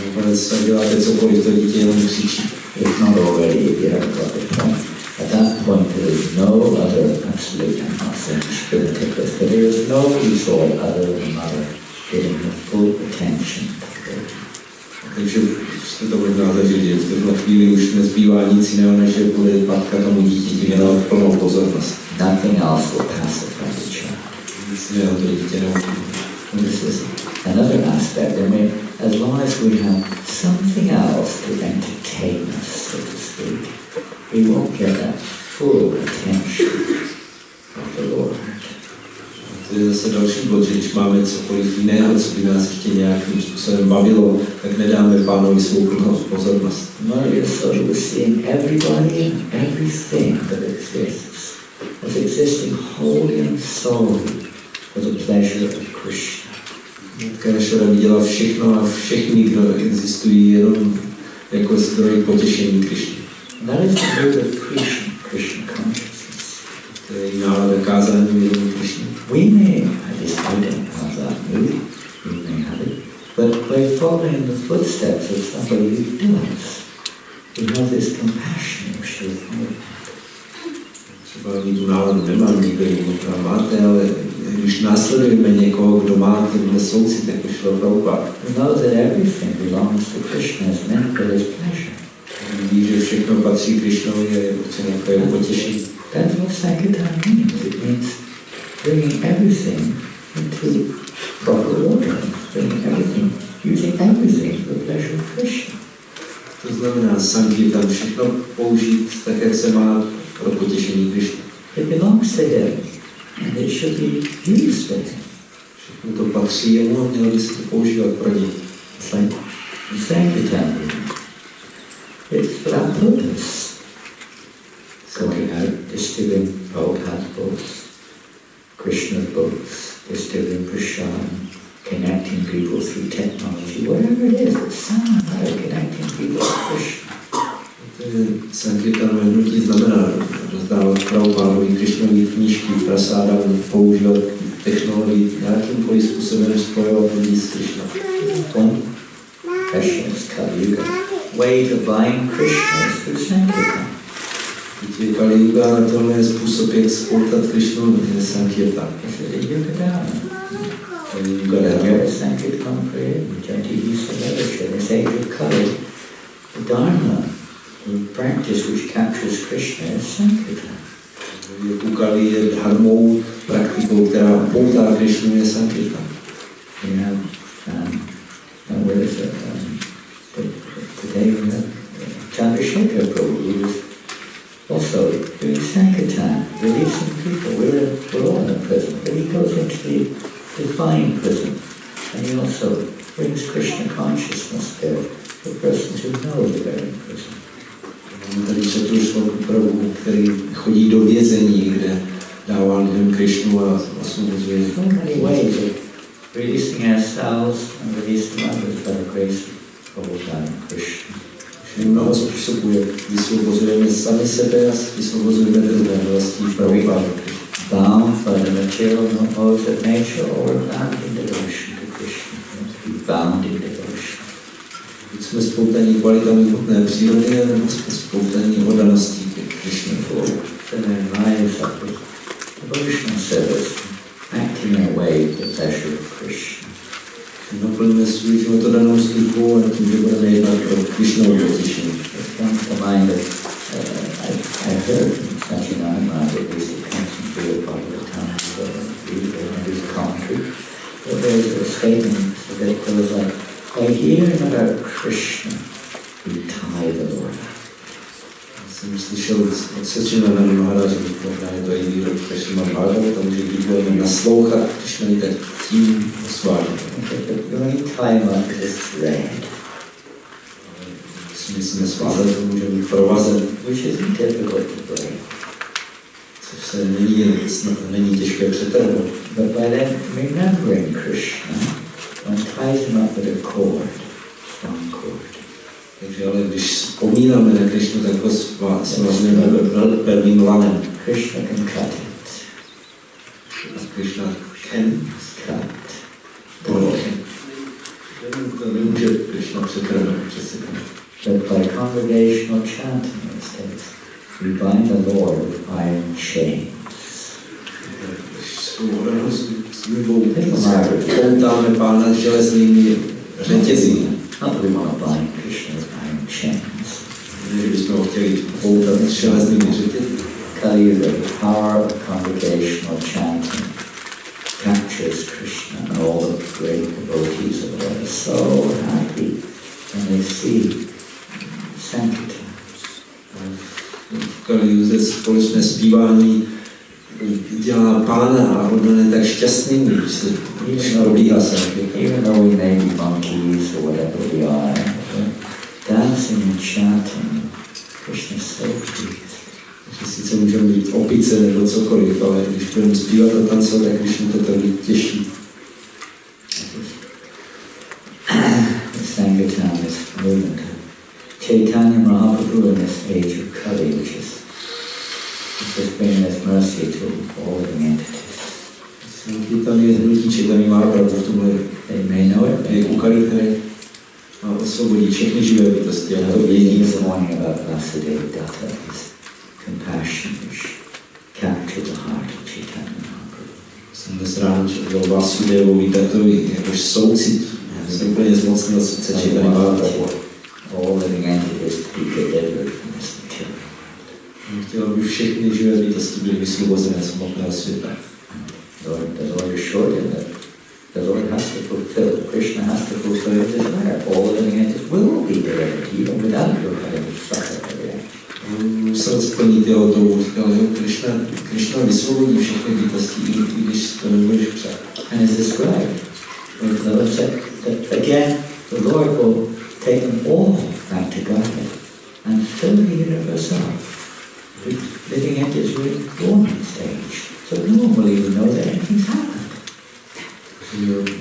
Nakonec děláte cokoliv, to dítě jenom křičí. If not already, if you haven't got the point. At that point, there is no other, absolutely, I'm not saying spiritual, but there is no resort other than mother giving the full attention to the baby. Takže jste to možná zažili, že v tuhle chvíli už nezbývá nic jiného, než že bude matka tomu dítěti věnovat plnou pozornost. Nothing else will pacify the child. Nic jiného to dítě neumí. This is another aspect. I mean, as long as we have something else to entertain us, so to speak, we won't get that full attention of the Lord. je zase další bod, že když máme cokoliv jiného, co by nás ještě nějakým způsobem bavilo, tak nedáme Pánovi svou plnou pozornost. Maria thought was seeing everybody and everything that exists as existing wholly and solely for the pleasure of Krishna. Matka Jašoda viděla všechno a všichni, kdo existují, jenom jako zdroj potěšení Krišny. That is the mood of Krishna consciousness. To je nálada kázání vědomí Krišny. We may, at least I don't have that mood, we may have it, but by following in the footsteps of somebody who does, who has this compassion which should follow. Třeba my tu náladu nemám, nikdo jiný to máte, ale když následujeme někoho, kdo má tenhle soucit, jako šlo Prabhupada. We know that everything belongs to Krishna is meant for his pleasure. Ví, že všechno patří Krišnovi a je určené jako jeho potěšení. That's what Sankirtan means. It means bringing everything into proper order, bringing everything, using everything for the pleasure of Krishna. To znamená Sankirtan, všechno použít tak, jak se má pro potěšení Krišny. It belongs to him, and it should be used for him. Všechno to patří jemu a mělo by se to používat pro něj. It's like Sankirtan. It's for that purpose. Going out, distilling Prabhupada's books, Krishna's books, distilling prasad, connecting people through technology, whatever it is, it's somehow connecting people to Krishna. Sankirtan hnutí znamená rozdávat Prabhupádovi Krišnovi knížky, prasáda, používat technologii, nějakýmkoliv způsobem spojovat lidi s Krišnou. Krishna's Kali Yuga. Way to bind Krishna is through Sankirtan. Když je Kali Yuga, na tohle je způsob, jak spoutat Krišnu, je Sankirtan. This is a Yuga Dharma. Yuga Sankirtan Prayer, Jati Samadhisha, this age of Kali, the Dharma, the practice which captures Krishna is Sankirtan. U Kali je dharmou, praktikou, která poutá Krišnu, je Sankirtan. We have, what is it? Today we have Chandrasekhar Prabhu, who is also doing Sankirtan, releasing people. We're all in a prison, but he goes into the divine prison, and he also brings Krishna consciousness there for persons who know that they're in prison. Tady Četrušvaku Prabhu, který chodí do vězení, kde dává lidem Krišnu a osvobozuje. So many ways of releasing ourselves and releasing others by the grace of Prabhupada Krishna. Mnoho způsobů, jak vysvobozujeme sami sebe a vysvobozujeme druhé vlastní Prabhupada Krishna. Bound by the material modes of nature or bound in devotion to Krishna. Be bound in devotion. Buď jsme spoutaní kvalitami hmotné přírody, nebo jsme spoutaní oddaností ke Krishně. Then our lives up with devotional service, acting in a way to the pleasure of Krishna. Naplníme svůj život oddanou službou a tím, že budeme jednat pro Krishnovu potěšení. It comes to mind that I heard from Satyananda Maharaj, at least it comes from the part of the time in his commentary, that there was a statement that there was like, by hearing about Krishna, we tie the Lord. Jsem slyšel od Satyananda Maharaja, možná je to i výrok Krishna Bhagavatam, že když budeme naslouchat Krishnovi, tak tím osvádíme. You only tie him up with a thread. Musíme svázat, to může být provazen, Which isn't difficult to break. což se není těžké přetrhnout. But by then remembering Krishna, one ties him up with a cord, strong cord. Takže ale když vzpomínáme na Krishnu, tak ho svazujeme pevným lanem. Krishna can cut it. A Krishna can Cut. to nemůže Krishna přetrhnout, přeseknout. But by congregational chanting instead, we bind the Lord with iron chains. Poutáme Pána železnými řetězy. Not that we want to bind Krishna with iron chains. Že bychom ho chtěli poutat železnými řetězy. Kali Yuga, the power of congregational chanting captures Krishna, and all the great devotees of the Lord are so happy when they see Sankirtan. V Kali Yuze společné zpívání dělá Pána a on je tak šťastný, když se probíhá se. Even though we may be monkeys or whatever we are, dancing and chanting, Krishna is so pleased. Sice můžeme být opice nebo cokoliv, ale když budeme zpívat a tancovat, tak Krishna to tady těší. Sankirtan is movement. Chaitanya Mahaprabhu in this age of Kali, which is just bringing us mercy to all living entities. Sankirtan je hnutí Chaitanya Mahaprabhu v tomhle. They may know it. Je Kali, které má osvobodí všechny živé bytosti. A to vědí. The morning about Vasudeva Datta is compassion which captured the heart of Chaitanya Mahaprabhu. Jsem dnes ráno četl o Vasudevovi Dattovi, jakož soucit. Jsem úplně zmocnil srdce Chaitanya Mahaprabhu. All living entities to be delivered from this material world. Chtěl, aby všechny živé bytosti byly vysvobozené z hmotného světa. The Lord assured him that the Lord has to fulfill, Krishna has to fulfill his desire. All living entities will be delivered, even without your having suffered the reaction. On musel splnit jeho touhu, říkal, že Krishna vysvobodí všechny bytosti, i když to nemůžeš přát. And it's described. The Lord said that again, the Lord will take them all back to Godhead and fill the universe up with living entities who are born in stage. So no one will even know that anything's happened.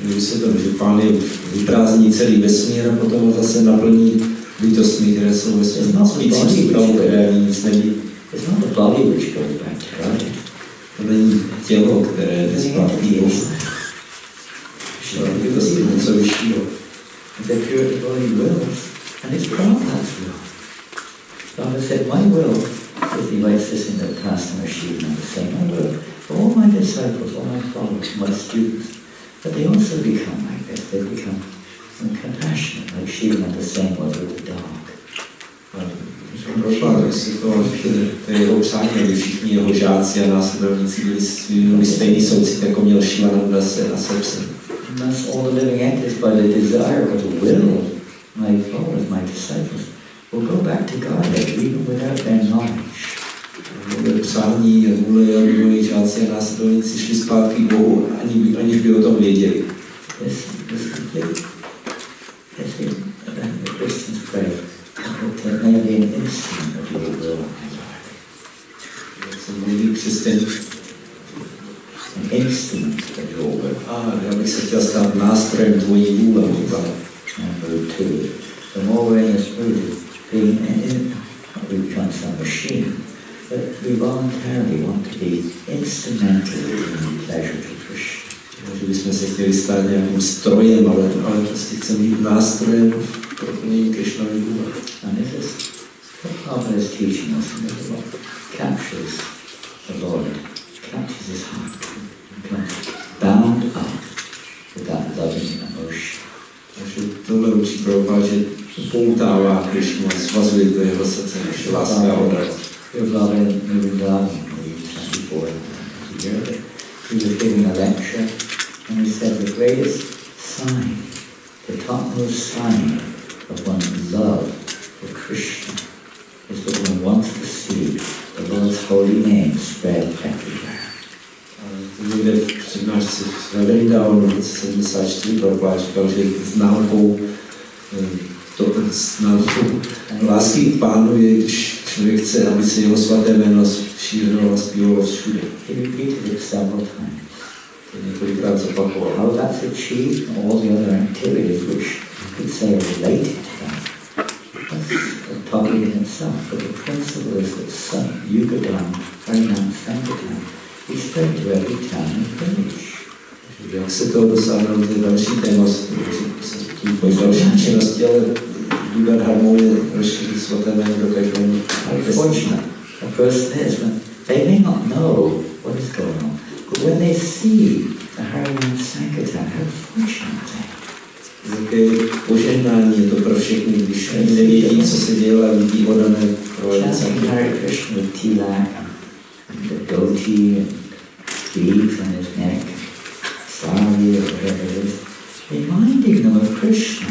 Vysvětlím, že Pán je vyprázdní celý vesmír a potom ho zase naplní bytostmi, které jsou ve svém spícím stavu, které nic neví. It's not the body which goes back to Godhead. To není tělo, které jde zpátky. Bytosti něco vyššího. The pure devotee wills, and it's Prabhupada's will. Prabhupada said, my will, if he writes this in the Pastor Sheet number, saying, my will, all my disciples, all my followers, my students, but they also become like this, they become compassionate, like Shiva number saying was with the dog. Prabhupada si to je jeho přání, aby všichni jeho žáci a následovníci byli stejný soucit, jako měl Shivananda se a srdce. And thus all the living entities by the desire or the will, my followers, my disciples, will go back to Godhead even without their knowledge. Přání a vůle, aby moji žáci a následovníci šli zpátky k Bohu, aniž by o tom věděli. This complete, as the Christians pray, that may be an instrument of your will, my Lord. Jak se mluví křesťané, An instrument of your will. já bych se chtěl stát nástrojem tvojí vůle, Pane. And move to it. The more we're in this mood, being we become some machine, but we voluntarily want to be instrumental in pleasure to Krishna. Že bychom se chtěli stát nějakým strojem, ale prostě chceme být nástrojem pro plnění Krishnovy vůle. And this is what Prabhupada is teaching us, and this is what captures the Lord, captures his heart, becomes bound up with that loving emotion. Takže tohle učí Prabhupada, že poutává Krishnu a svazuje do jeho srdce naše láska a odraz. Prabhupada moving down in 24 years. He was giving a lecture, and he said the greatest sign, the topmost sign of one's love for Krishna is that one wants to see the Lord's holy name spread everywhere. To někde v přednášce v Vrindavan v roce 74 Prabhupada říkal, že známkou lásky k Pánu je, když člověk chce, aby se jeho svaté jméno šířilo a zpívalo všude. He repeated it several times. Několikrát zopakoval. How that's achieved and all the other activities which you could say are related to that. That's a topic in itself, but the principle is that Yugadam, Harinam, Sankirtan, is spread to every town and village. Jak se toho dosáhnout, je další téma, tím další činnosti, ale důdat harmonie, rozšířit svaté jméno do každého. Unfortunately, a person is when they may not know what is going on, but when they see the Harinam Sankirtan, how fortunate they are. Jaké požehnání je to pro všechny, když oni nevědí, co se děje, ale vidí odané projevice. Chanting Hare Krishna with tilak and the dhoti and beads on his neck, sari or whatever it is, reminding them of Krishna.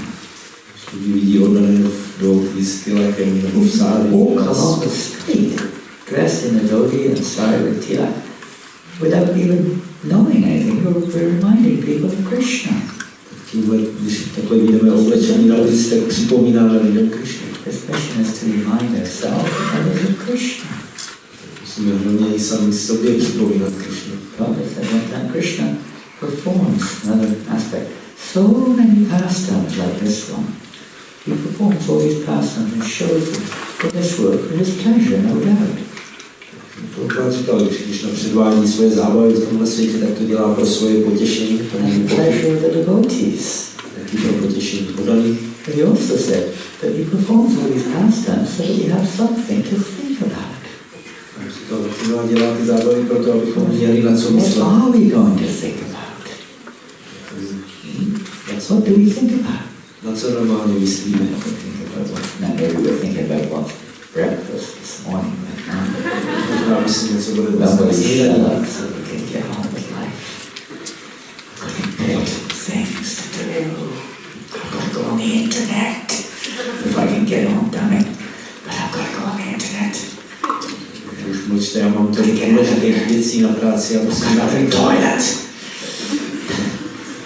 Vidí odané v dhoti s tilakem nebo v sári. Walk along the street, dressed in a dhoti and sari with tilak, without even knowing anything, we're reminding people of Krishna. Tímhle, když takhle vidíme oblečení na ulici, tak připomínáme lidem Krishna. This mission is to remind ourselves and others of Krishna. Musíme hlavně i sami sobě připomínat Krishna. Prabhupada said one time Krishna performs another aspect. So many pastimes like this one. He performs all these pastimes and shows for this world for his pleasure, no doubt. Prabhupada říkal, že když předvádí svoje zábavy v tomhle světě, tak to dělá pro svoje potěšení. And the pleasure of the devotees. Taky pro potěšení podaných. But he also said that he performs all these pastimes so that we have something to think about. Říkal, že dělá ty zábavy proto, abychom měli na co myslet. What are we going to think about? What do we think about? Na co normálně myslíme? Now maybe we're thinking about what's breakfast this morning. Možná myslíme, co bude dnes Nobody snídaní. shut up so we can get on with life. Important things to do. I've got to go on the internet. If I can get on, done it. But I've got to go on the internet. Už mlčte, já mám tolik důležitých věcí na práci, já musím na ten toilet.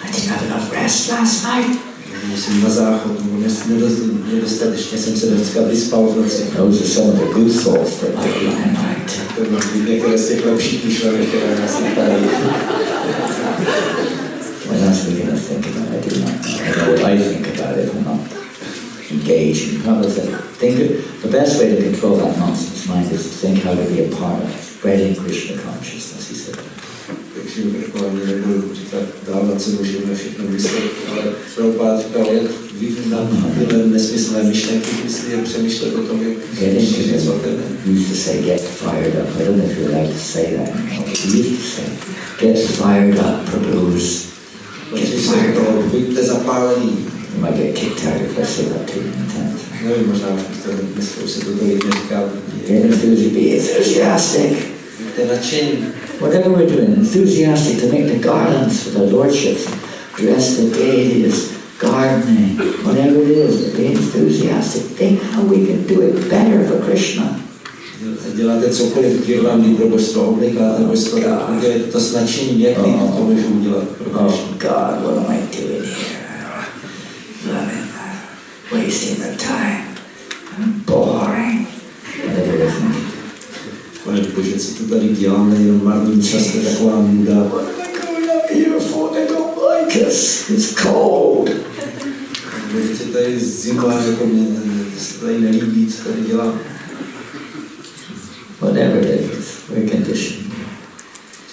I didn't have enough rest last night. Musím na záchod, nedostatečně jsem se dneska vyspal v noci. Those are some of the good thoughts that I like. To mám některé z těch lepších myšlenek, které nás napadají. What else are we going to think about? I do not know. I know what I think about it. I'm not engaging. The best way to control that nonsense mind is to think how to be a part of it. Spreading Krishna consciousness, he said. Takže ani nebudu říkat dál, na co můžeme všechno myslet, ale Prabhupada říkal, jak vyvínat tyhle nesmyslné myšlenky, jestli je přemýšlet o tom, jak šířit svatému. We used to say, get fired up. I don't know if you're allowed to say that anymore, but we used to say, get fired up, Prabhus. Get fired up. Buďte zapálení. You might get kicked out if I say that too many times. Nevím, možná už dneska už se to tolik neříká. Get enthusiastic, be enthusiastic. Buďte nadšení. Whatever we're doing, enthusiastic to make the garlands for the lordships, dress the deities, gardening, whatever it is, be enthusiastic. Think how we can do it better for Krishna. Děláte cokoliv, girlandy pro božstvo, oblikáte božstvo, udělejte to s nadšením, jak to můžu udělat pro Krishna. Oh God, what am I doing here? Wasting the time. Boring. Whatever it is. Pane Bože, co to tady děláme, jenom marný čas, to je taková nuda. What am I going up here for? They don't like us. It's cold. Vidíte, tady zima, jako mě se tady nelíbí, co tady dělám. Whatever it is, we're conditioned.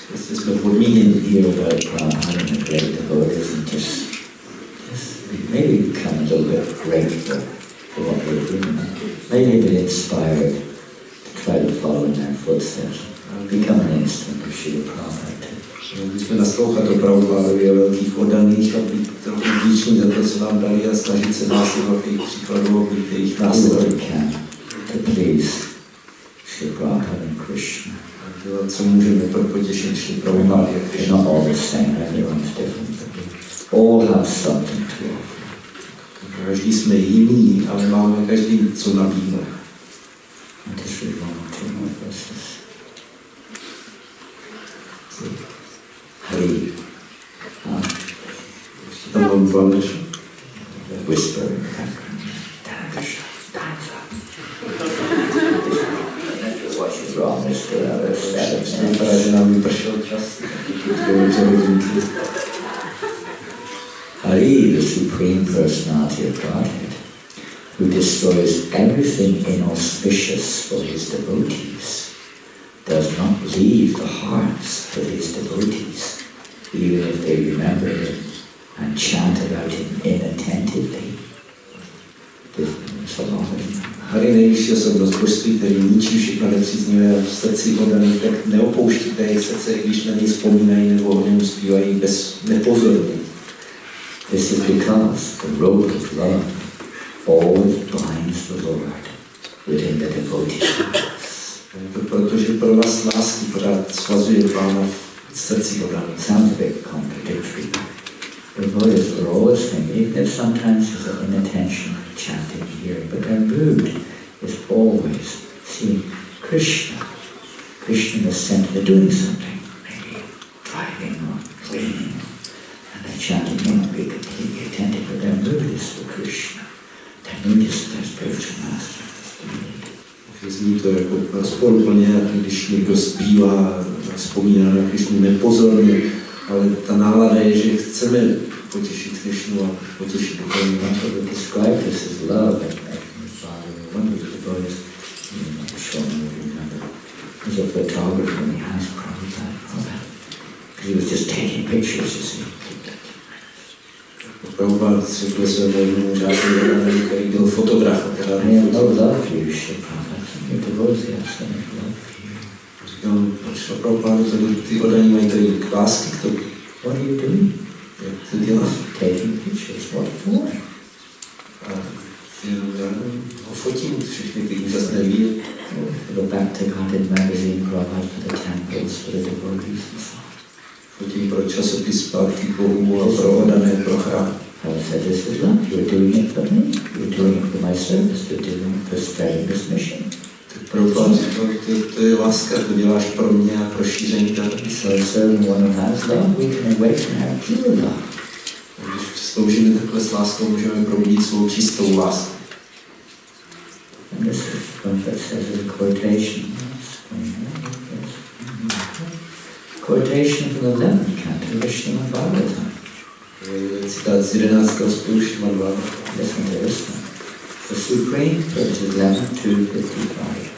Prostě jsme podmíněni. Hear about having a great devotees and just maybe become a little bit grateful for what we're doing. Maybe be inspired to try to follow in their footsteps. Become an instrument of Srila Prabhupada. Když jsme naslouchat o Prabhupádovi a velkých oddaných a být trochu vděční za to, co nám dali a snažit se následovat jejich příkladů a být jejich následovat. To please Srila Prabhupada and Krishna. Dělat, co můžeme pro potěšení Srila Prabhupada. They're not all the same, everyone's different. All have something to offer. Každý jsme jiný, ale máme každý co nabídnout. And just read one or two more verses. Hari. Tam mám dva verše. Whisper in the background. Krishna, stanza. What is wrong, Mr. Vypadá, že nám vypršel čas. Hari, the Supreme Personality of Godhead, who destroys everything inauspicious for his devotees, does not leave the hearts of his devotees, even if they remember him and chant about him inattentively. Hari, nejvyšší osobnost božství, který ničí všechno nepříznivé v srdci oddaných, tak neopouštíte jejich srdce, když na něj vzpomínají nebo o něm zpívají bez nepozorní. This is because the rope of love always binds the Lord within the devotee's hearts. Protože pro vás lásky pořád svazuje Pána v srdci oddaných. Sounds a bit contradictory. The devotees are always thinking, even if sometimes there's an inattention, chanting here, but their mood is always seeing Krishna. Krishna is sent, they're doing something. Maybe chanting may not be completely attentive, but their mood is for Krishna. Their mood is for their spiritual master. Zní to jako rozporuplně, když někdo zpívá, vzpomíná na Krišnu nepozorně, ale ta nálada je, že chceme potěšit Krišnu a potěšit okolí. Describe this as love. One of the devotees, was a photographer and he has Prabhupada. He was just taking pictures, you see. Prabhupada řekl svému jednomu žákovi, který byl fotograf. I have no love for you, Shri Prabhupada. Your devotees have so much love for you. Říkám, proč Prabhupada, ty oddaní mají tady lásky k tobě. What are you doing? Jak to děláš? Taking pictures. What for? A já fotím všechny ty úžasné výjevy. For the Bhakti magazine, Prabhupada, for the temples, for the devotees and so on. Fotím pro časopis Bhakti Bohu a pro oddané, pro chrám. I said, this is love. You're doing it for me. You're doing it for my service. You're doing it for spreading this mission. Prabhupada říkal, to je láska, to děláš pro mě a pro šíření této So serving one who has love, we can awaken our pure love. Když sloužíme takhle s láskou, můžeme probudit svou čistou lásku. And this is what that says as a quotation. Quotation from the 11th canto of Srimad Bhagavatam. Citát z 11. spolu Srimad Bhagavatam. Listen to this one. The Supreme Person, 11:255.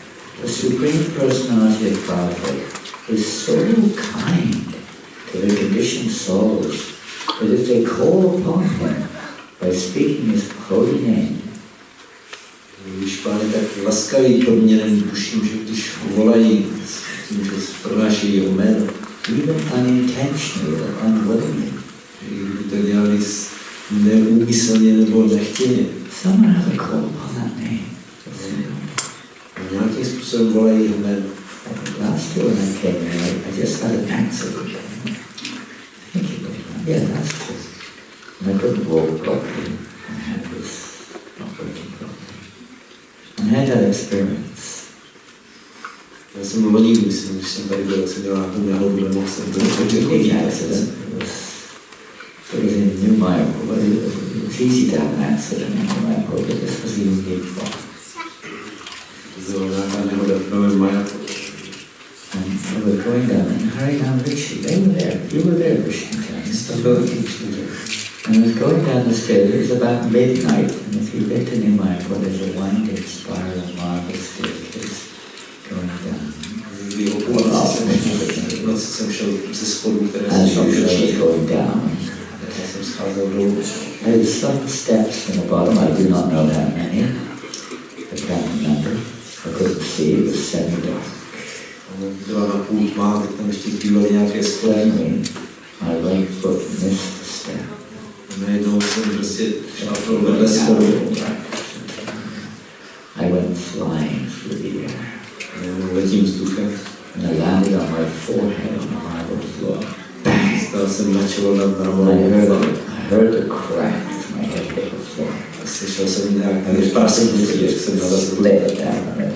The Supreme Personality of Godhead is so kind to the conditioned souls that if they call upon Him by speaking His holy name, Když Pán je tak laskavý podměrem duším, že když volají, tím, že pronáší jeho jméno, even unintentionally or unwillingly, kdyby to dělali neúmyslně nebo nechtěně, someone has a call upon that name. nějakým způsobem volají jeho jméno. Last year when I came here, I just had an accident. Yeah, that's true. And I couldn't walk properly. My hand was not working properly. And I had that experience. Já jsem loni, myslím, když jsem tady byl, jsem dělal nějakou nehodu, nemohl jsem to Big accident. It was in New Mayapur, but it was easy to have an accident in New Mayapur, but this was even before. To byla nějaká nehoda v Novém Mayapuru. And we were going down, and Harinam Rishi, they were there. You were there, Vishnuchan. And I was going down the stairs, it was about midnight, and if you get to New Mayapur, there's a winding spiral marble staircase going down. Noc jsem šel ze schodů, které And jsem was going down. Já jsem scházel dolů. There were some steps from the bottom, I do not know how many. I can't remember. I couldn't see, it was semi-dark. Byla na půl tma, tak tam ještě zbývaly nějaké schody. Suddenly, my right foot missed the step. Najednou jsem prostě šlápl vedle schodu. I went flying through the air. Letím vzduchem. And I landed on my forehead on the marble floor. Bang! Stál jsem na čelo nad And I mramorovou. heard the crack as my head hit the floor. A slyšel jsem nějaký pár sekundí, jak jsem narazil. Split down.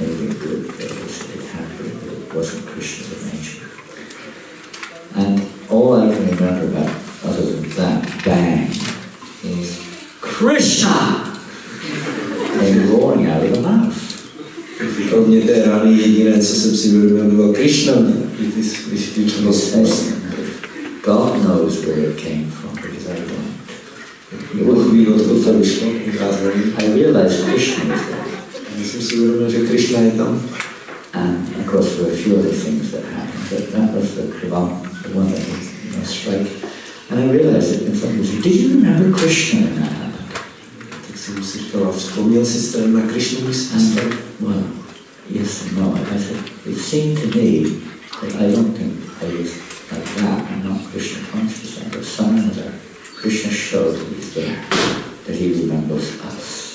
Maybe good for us, it happened, but it wasn't Krishna's arrangement. And all I can remember about, other than that bang, is Krishna! And roaring out of the mouth. Kromě té rány jediné, co jsem si uvědomil, bylo Krishna. Když ty čelo spust. God knows where it came from, because I don't. Bůh ví, odkud to vyšlo. I realized Krishna was there. Myslím si uvědomil, že Krishna je tam. And of course there were a few other things that happened, but that was the one that was striking. And I realized it, and somebody said, did you remember Krishna when that happened? Tak jsem si říkal, vzpomněl jsi na Krishnu, když jsi And well, yes and no. I said, it seemed to me that I don't think I was like that. I'm not Krishna conscious. But someone there, Krishna showed that he's there, that he remembers us.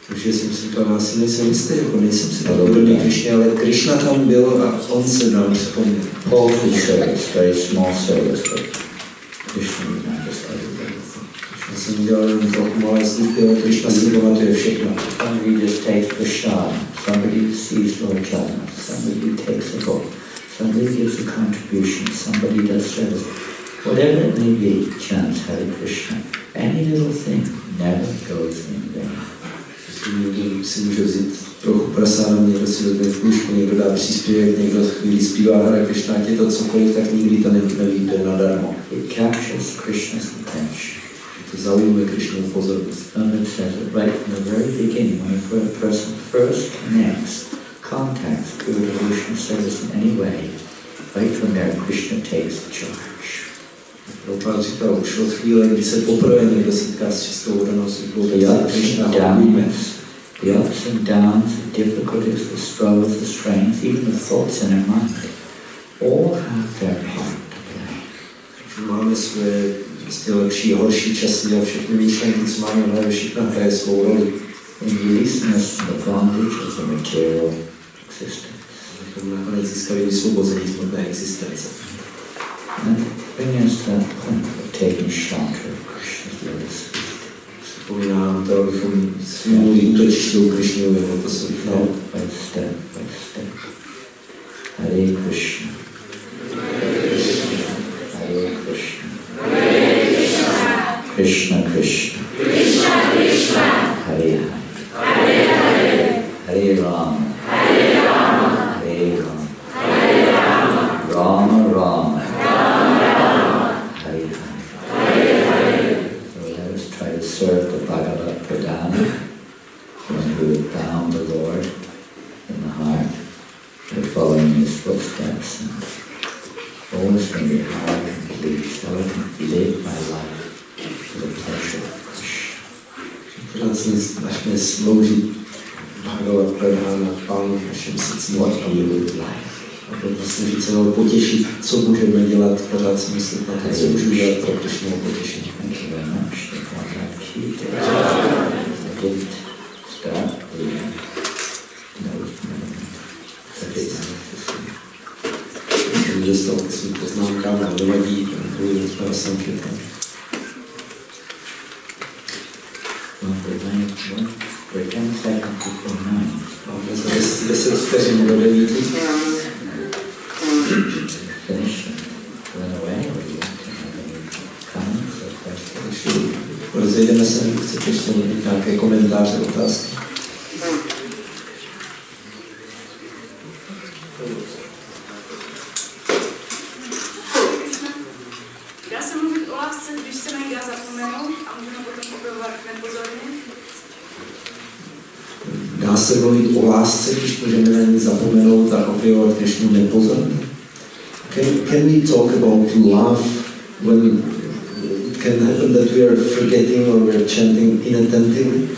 Takže jsem si říkal, já si nejsem jistý, jako nejsem si tak podobný Krishně, ale Krishna tam byl a on se nám vzpomněl. Powerful service, very small service, but Krishna remembers everybody. Já jsem dělal jen trochu malé služby, ale Krishna si pamatuje všechno. Somebody just takes prasad, somebody sees Lord Jagannath, somebody takes a book, somebody gives a contribution, somebody does service. Whatever it may be, chants Hare Krishna. Any little thing never goes in vain. Někdo si může vzít trochu prasána, někdo si vezme kůžku, někdo dá příspěvek, někdo chvíli zpívá Hare Krishna, ať je to cokoliv, tak nikdy to nevíde nadarmo. It captures Krishna's attention. To zaujme Krishnovu pozornost. And it says it right from the very beginning, when a person first contacts pure devotional service in any way, right from there Krishna takes the charge. Prabhupada říkal, už od chvíle, kdy se poprvé někdo setká s čistou vodanou službou, tak se Krishna hodíme. The ups and downs, the difficulties, the struggles, the strengths, even the thoughts in our mind, all have their part to play. Máme své lepší a horší časy a všechny myšlenky, co máme v hlavě, všechno hraje svou roli. In releasing us from the bondage of the material existence. Abychom nakonec získali vysvobození z hmotné existence. And bring us to that point of taking shelter of Krishna's lotus feet. Připomínám to, abychom svůj útočiště u Krishnovi lotusových nóg. By step by step. Hare Krishna. Hare Krishna. Krishna Krishna. Hare Hare. Hare Rama. Hare Rama. Rama Rama. Hare Hare. So let us try to serve the Bhagavad Pradhana, one who has bound the Lord in the heart, by following his footsteps, and always thinking how I can please, how I can live my life for the pleasure of Krishna. Pořád se snažíme sloužit Bhagavad Pradhana, Pánu v našem srdci. What he would like. A proto snažit se ho potěšit, co můžeme dělat, pořád si myslet na to, co můžeme dělat pro Krishnovo potěšení. Thank you very much. I didn't start the nose Že z toho svým poznámkám a dovadí, kvůli rozpěla Sankirtan. We're 10 seconds before 9. Máme za 10 vteřin do 9. Finish and run away, or do you want to have any comments or questions? Rozejdeme se, chcete ještě mít nějaké komentáře, otázky? Dá se mluvit o lásce, když se nedá zapomenout a můžeme potom objevovat nepozorně? Dá se mluvit o lásce, když můžeme na ní zapomenout a objevovat Krishnu nepozorně? Can we talk about love when it can happen that we are forgetting or we are chanting inattentively?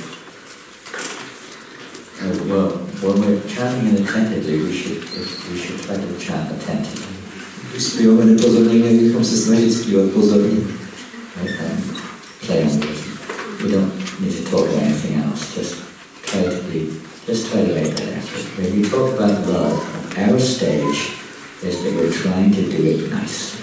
Well, when we're chanting inattentively, we should try to chant attentively. Když zpíváme nepozorně, měli bychom se snažit zpívat pozorně. Play on music. We don't need to talk about anything else. Just try to make that effort. When we talk about love, our stage is that we're trying to do it nicely.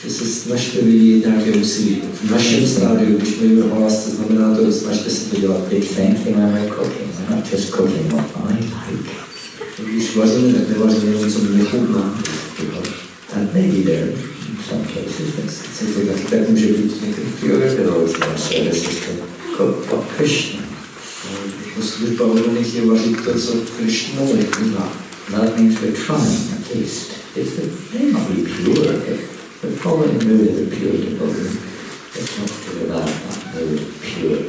Že se snažte vyvíjet nějaké úsilí. V našem stádiu, když mluvíme o lásce, znamená to, snažte se to dělat It's the same thing when we're cooking. We're not just cooking what I like. Když vaříme, tak nevaříme jenom, co mi nechutná. And maybe there, in some cases, Se to taky tak může být některých pure services to cook what Krishna. Služba oddaných je vařit to, co Krishna nechutná. That means we're trying at least. It may not be pure, but we're following the mood of the pure devotee. It's not to rely on that mood of pure.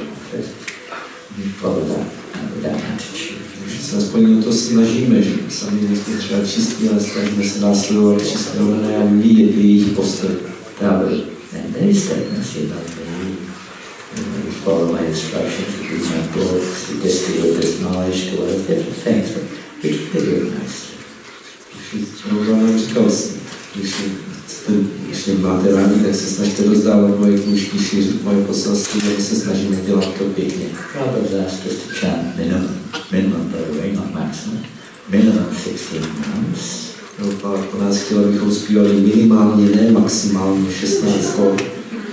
We follow that with that attitude. Se aspoň to snažíme, že sami nejsme třeba čistí, ale snažíme se následovat čisté oddané a vidět jejich postoj. And there is statements about me. We follow my instructions, we read my books, we distribute this knowledge to others, different things, but we try to do it nicely. Prabhupada říkal, když mě máte rádi, tak se snažte rozdávat moje knížky, šířit moje poselství, a my se snažíme dělat to pěkně. Prabhupada asked us to chant minimum, by the way, not maximum, minimum 16 rounds. Prabhupada po nás chtěl, abychom zpívali minimálně, ne maximálně 16 kol.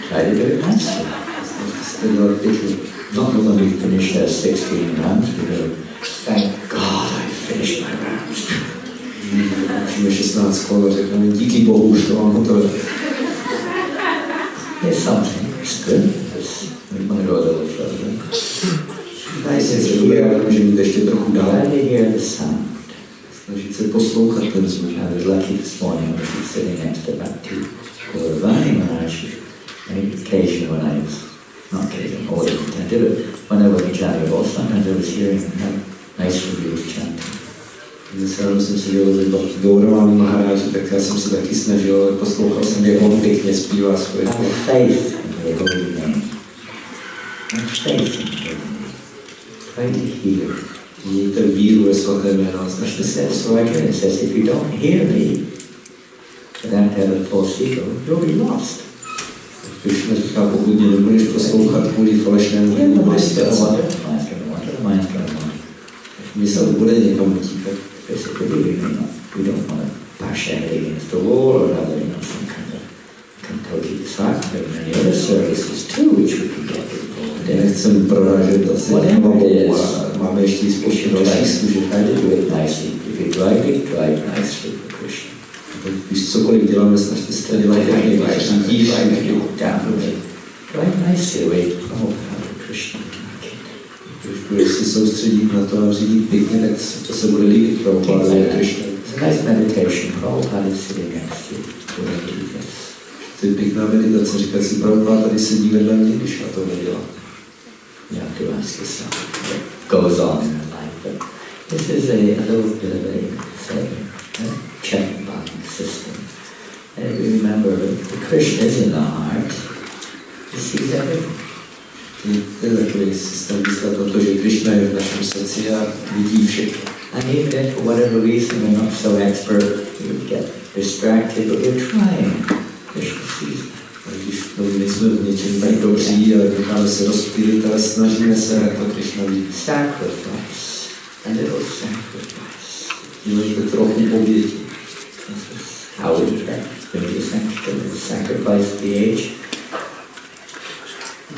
Try to do it nicely. Snažte se to dělat pěkně. Not when we finish our 16 rounds, we go, thank God I finished my rounds. Učíme 16 kol a řekneme, díky Bohu, už to mám hotové. Here's something. It's good. We might go a little further. Nice, může mít ještě trochu dál. How do you hear the sound? Snažit se poslouchat ten zvuk. I was lucky this morning. I was sitting next to about two running when I actually, occasionally when I was, not occasionally, always attentive, but when I was in January, sometimes I was hearing nice reviews chanting. Když jsem si dělal Gauravami Maharáži, tak já jsem se taky snažil, poslouchal jsem, jak on pěkně zpívá svoje. Have faith in the holy name. Have faith in the holy name. Try to hear. Mějte víru ve svaté jméno, snažte se. So again it says, if you don't hear me, without having a false ego, you'll be lost. Krishna říká, pokud mě nebudeš poslouchat kvůli falešnému Yeah, the budeš mind's gonna ztracen. wander, the mind's gonna wander, the mind's gonna wander. Mysl bude někam utíkat. Basically, we don't want to bash our head against the wall or have, some kind of complete disheartenment. There are many other services too which we can get involved in. Nechceme prorážet zase Whatever it is, máme ještě i spoustu dalších služeb. try to do it nicely. If you drive nicely for Krishna. Když cokoliv děláme, snažte se to dělat jak nejlepší. Drive nicely away from Krishna. Když budeš se soustředit na to a řídit pěkně, tak to se bude líbit pro Pádu Krishna. It's a nice meditation. Prabhupada is sitting next to you. To je pěkná meditace, říkat si, Prabhupada tady sedí vedle mě, když na to nedělá. You have to ask yourself what goes on in your life. But this is a little bit of a check and balance system. And we remember that Krishna is in the heart. He sees everything. To je takový systém myslet o to, že Krishna je v našem srdci a vidí všechno. And even if for whatever reason we're not so expert, we get distracted, but we're trying. Krishna sees it. A když nejsme v něčem tak dobří, ale necháme se rozptýlit, ale snažíme se, jak to Krishna vidí. Sacrifice. A little sacrifice. Dělejte trochu oběti. How would you sacrifice the age?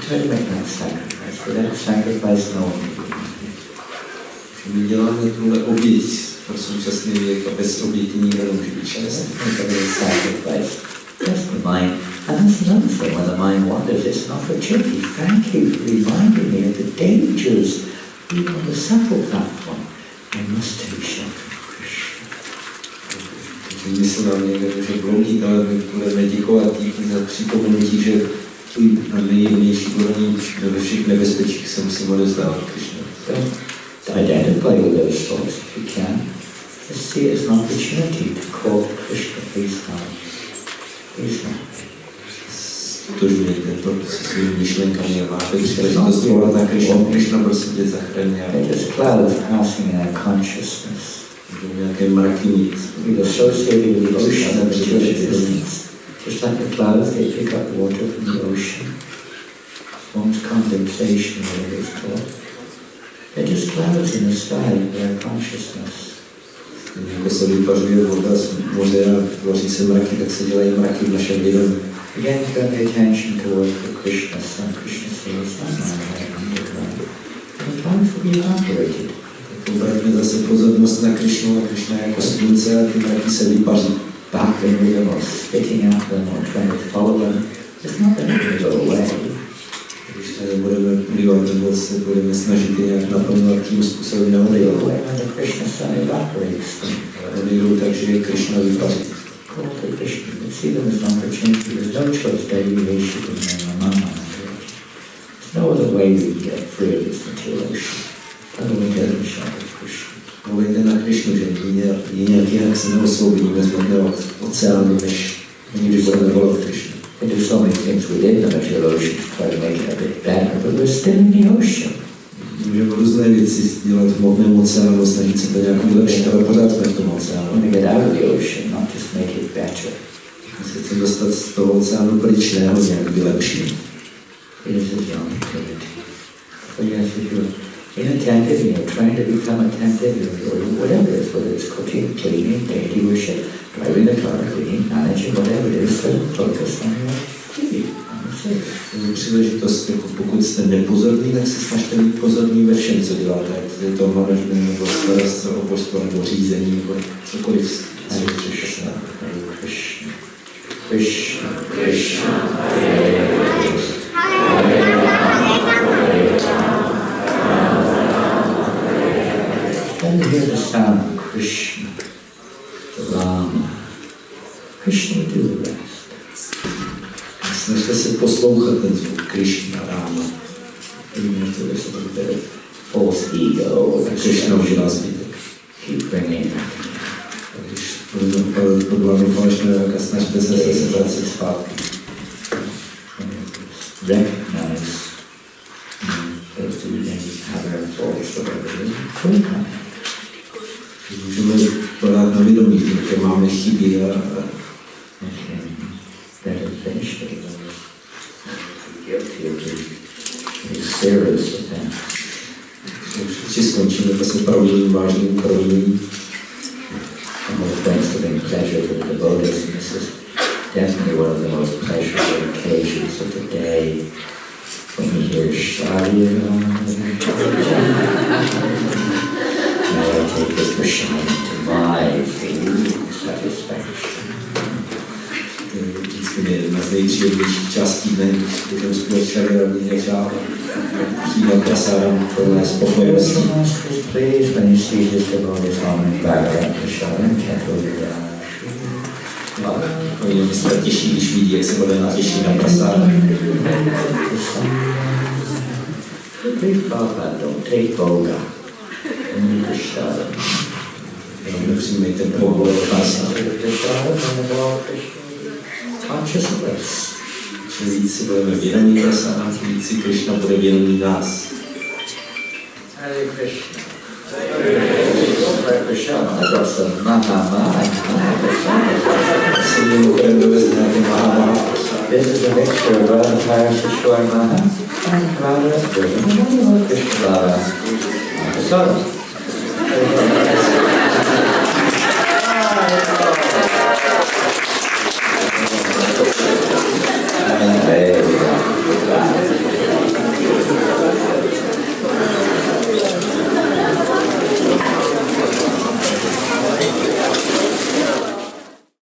Try to make that sacrifice. Without sacrifice, no one can do anything. My děláme tuhle oběť pro současný věk a bez oběti nikdo nemůže být šťastný. Sacrifice. Just the mind. And that's another thing, when the mind wanders, it's an opportunity. Thank you for reminding me of the dangers, even on the subtle platform. I must take shelter of Krishna. Když mysl nám někde může bloudit, ale my budeme děkovat díky za připomenutí, že na nejjemnější úrovni ve všech nebezpečích se musíme dostávat Krishna. So, identify with those thoughts if you can. Just see it as an opportunity to call to Krishna, please help. Please help. Stotožňujte to se svými myšlenkami a máte příležitost volat na Krishna. Krishna, prosím tě, zachraň mě. They're just clouds passing in our consciousness. Nějaké mraky nic. We've associated with the ocean of material existence. Just like the clouds, they pick up water from the ocean. Forms condensation, whatever it's called. They're just clouds in the sky with our consciousness. Jako se vypařuje voda z moře a tvoří se mraky, tak se dělají mraky v našem vědomí. Again, turn the attention toward the Krishna Son, Krishna Son, the clouds will be evaporated. Obraťme zase pozornost na Krishnu a Krishna jako slunce a ty mraky se vypaří. Battling with them or spitting at them or trying to follow them. It's not that they go away. Když se nebudeme plivat nebo se budeme snažit je nějak naplňovat tím způsobem They neodejdou. go away when the Krishna Son evaporates them. Odejdou tak, že je Krishna vypaří. Call to Krishna. You see them as an opportunity. There's no choice that you should be in the There's no other way we get free of this material ocean. Other way than the shadow of Krishna. Mluvejte na Krishnu, že je nějaký, jak se neosvobodíme z hmotného oceánu, než když budeme volat Krishnu. We do so many things within the material ocean to try to make it a bit better, but we're still in the ocean. Můžeme různé věci dělat v hmotném oceánu, snažit se to nějak vylepšit, ale pořád jsme v tom I oceánu. want to get out of the ocean, not just make it better. My se chceme dostat z toho oceánu pryč, ne ho nějak vylepšit. It is a young activity. So yes, if you're inattentive and you're trying to become attentive, or whatever it is, whether it's cooking, cleaning, deity worship, driving the car, cleaning, managing, whatever it is, so focus on your activity, on the service. Příležitost, jako pokud jste nepozorní, tak se snažte být pozorní ve všem, co děláte. Ať je to management, nebo starostwo, obožstvo, nebo řízení, nebo cokoliv. Hare Krishna, Hare Krishna, Krishna Krishna, Hare poslouchat ten zvuk Krišna ráma. Even if there is a little bit of false ego, A Krišna udělá zbytek. keep bringing it. A když pod vámi falešné a snažíte se zase vracet zpátky. Recognize those who then have their faults, whatever it is, full time. Můžeme podat na vědomí, že máme chyby a Okay, better finish it. Guilty of these serious offense. vždycky skončíme to se pravidlým vážným proviněním. The whole brings to bring pleasure to the devotees, and this is definitely one of the most pleasurable occasions of the day when you hear Shari. Now I take this prashad to my full satisfaction. Vždycky je jedna z nejpříjemnějších částí dne, když budeme společně radit žáva. Chýba prasáram plné spokojenosti. Please, when you see his devotees honoring Bhagavan Prashad and Chaturya. Oni se těší, když vidí, jak se bude natěší na prasáram. Please, Bhagavan, don't take Boga. Only Prashad. Nepřijmejte Bohu od prasáram. Conscious of us. Čím víc si budeme vědomí prasáram, tím víc si Krišna bude vědomí nás. Hare Krishna. Hare Krishna. I got some Mahama and Mahapasada. Jsem mimochodem dovezl nějaké Mahama. This is a mixture of Radha Paraseshwar Maha and Radha Krishna Mahapasada. Hare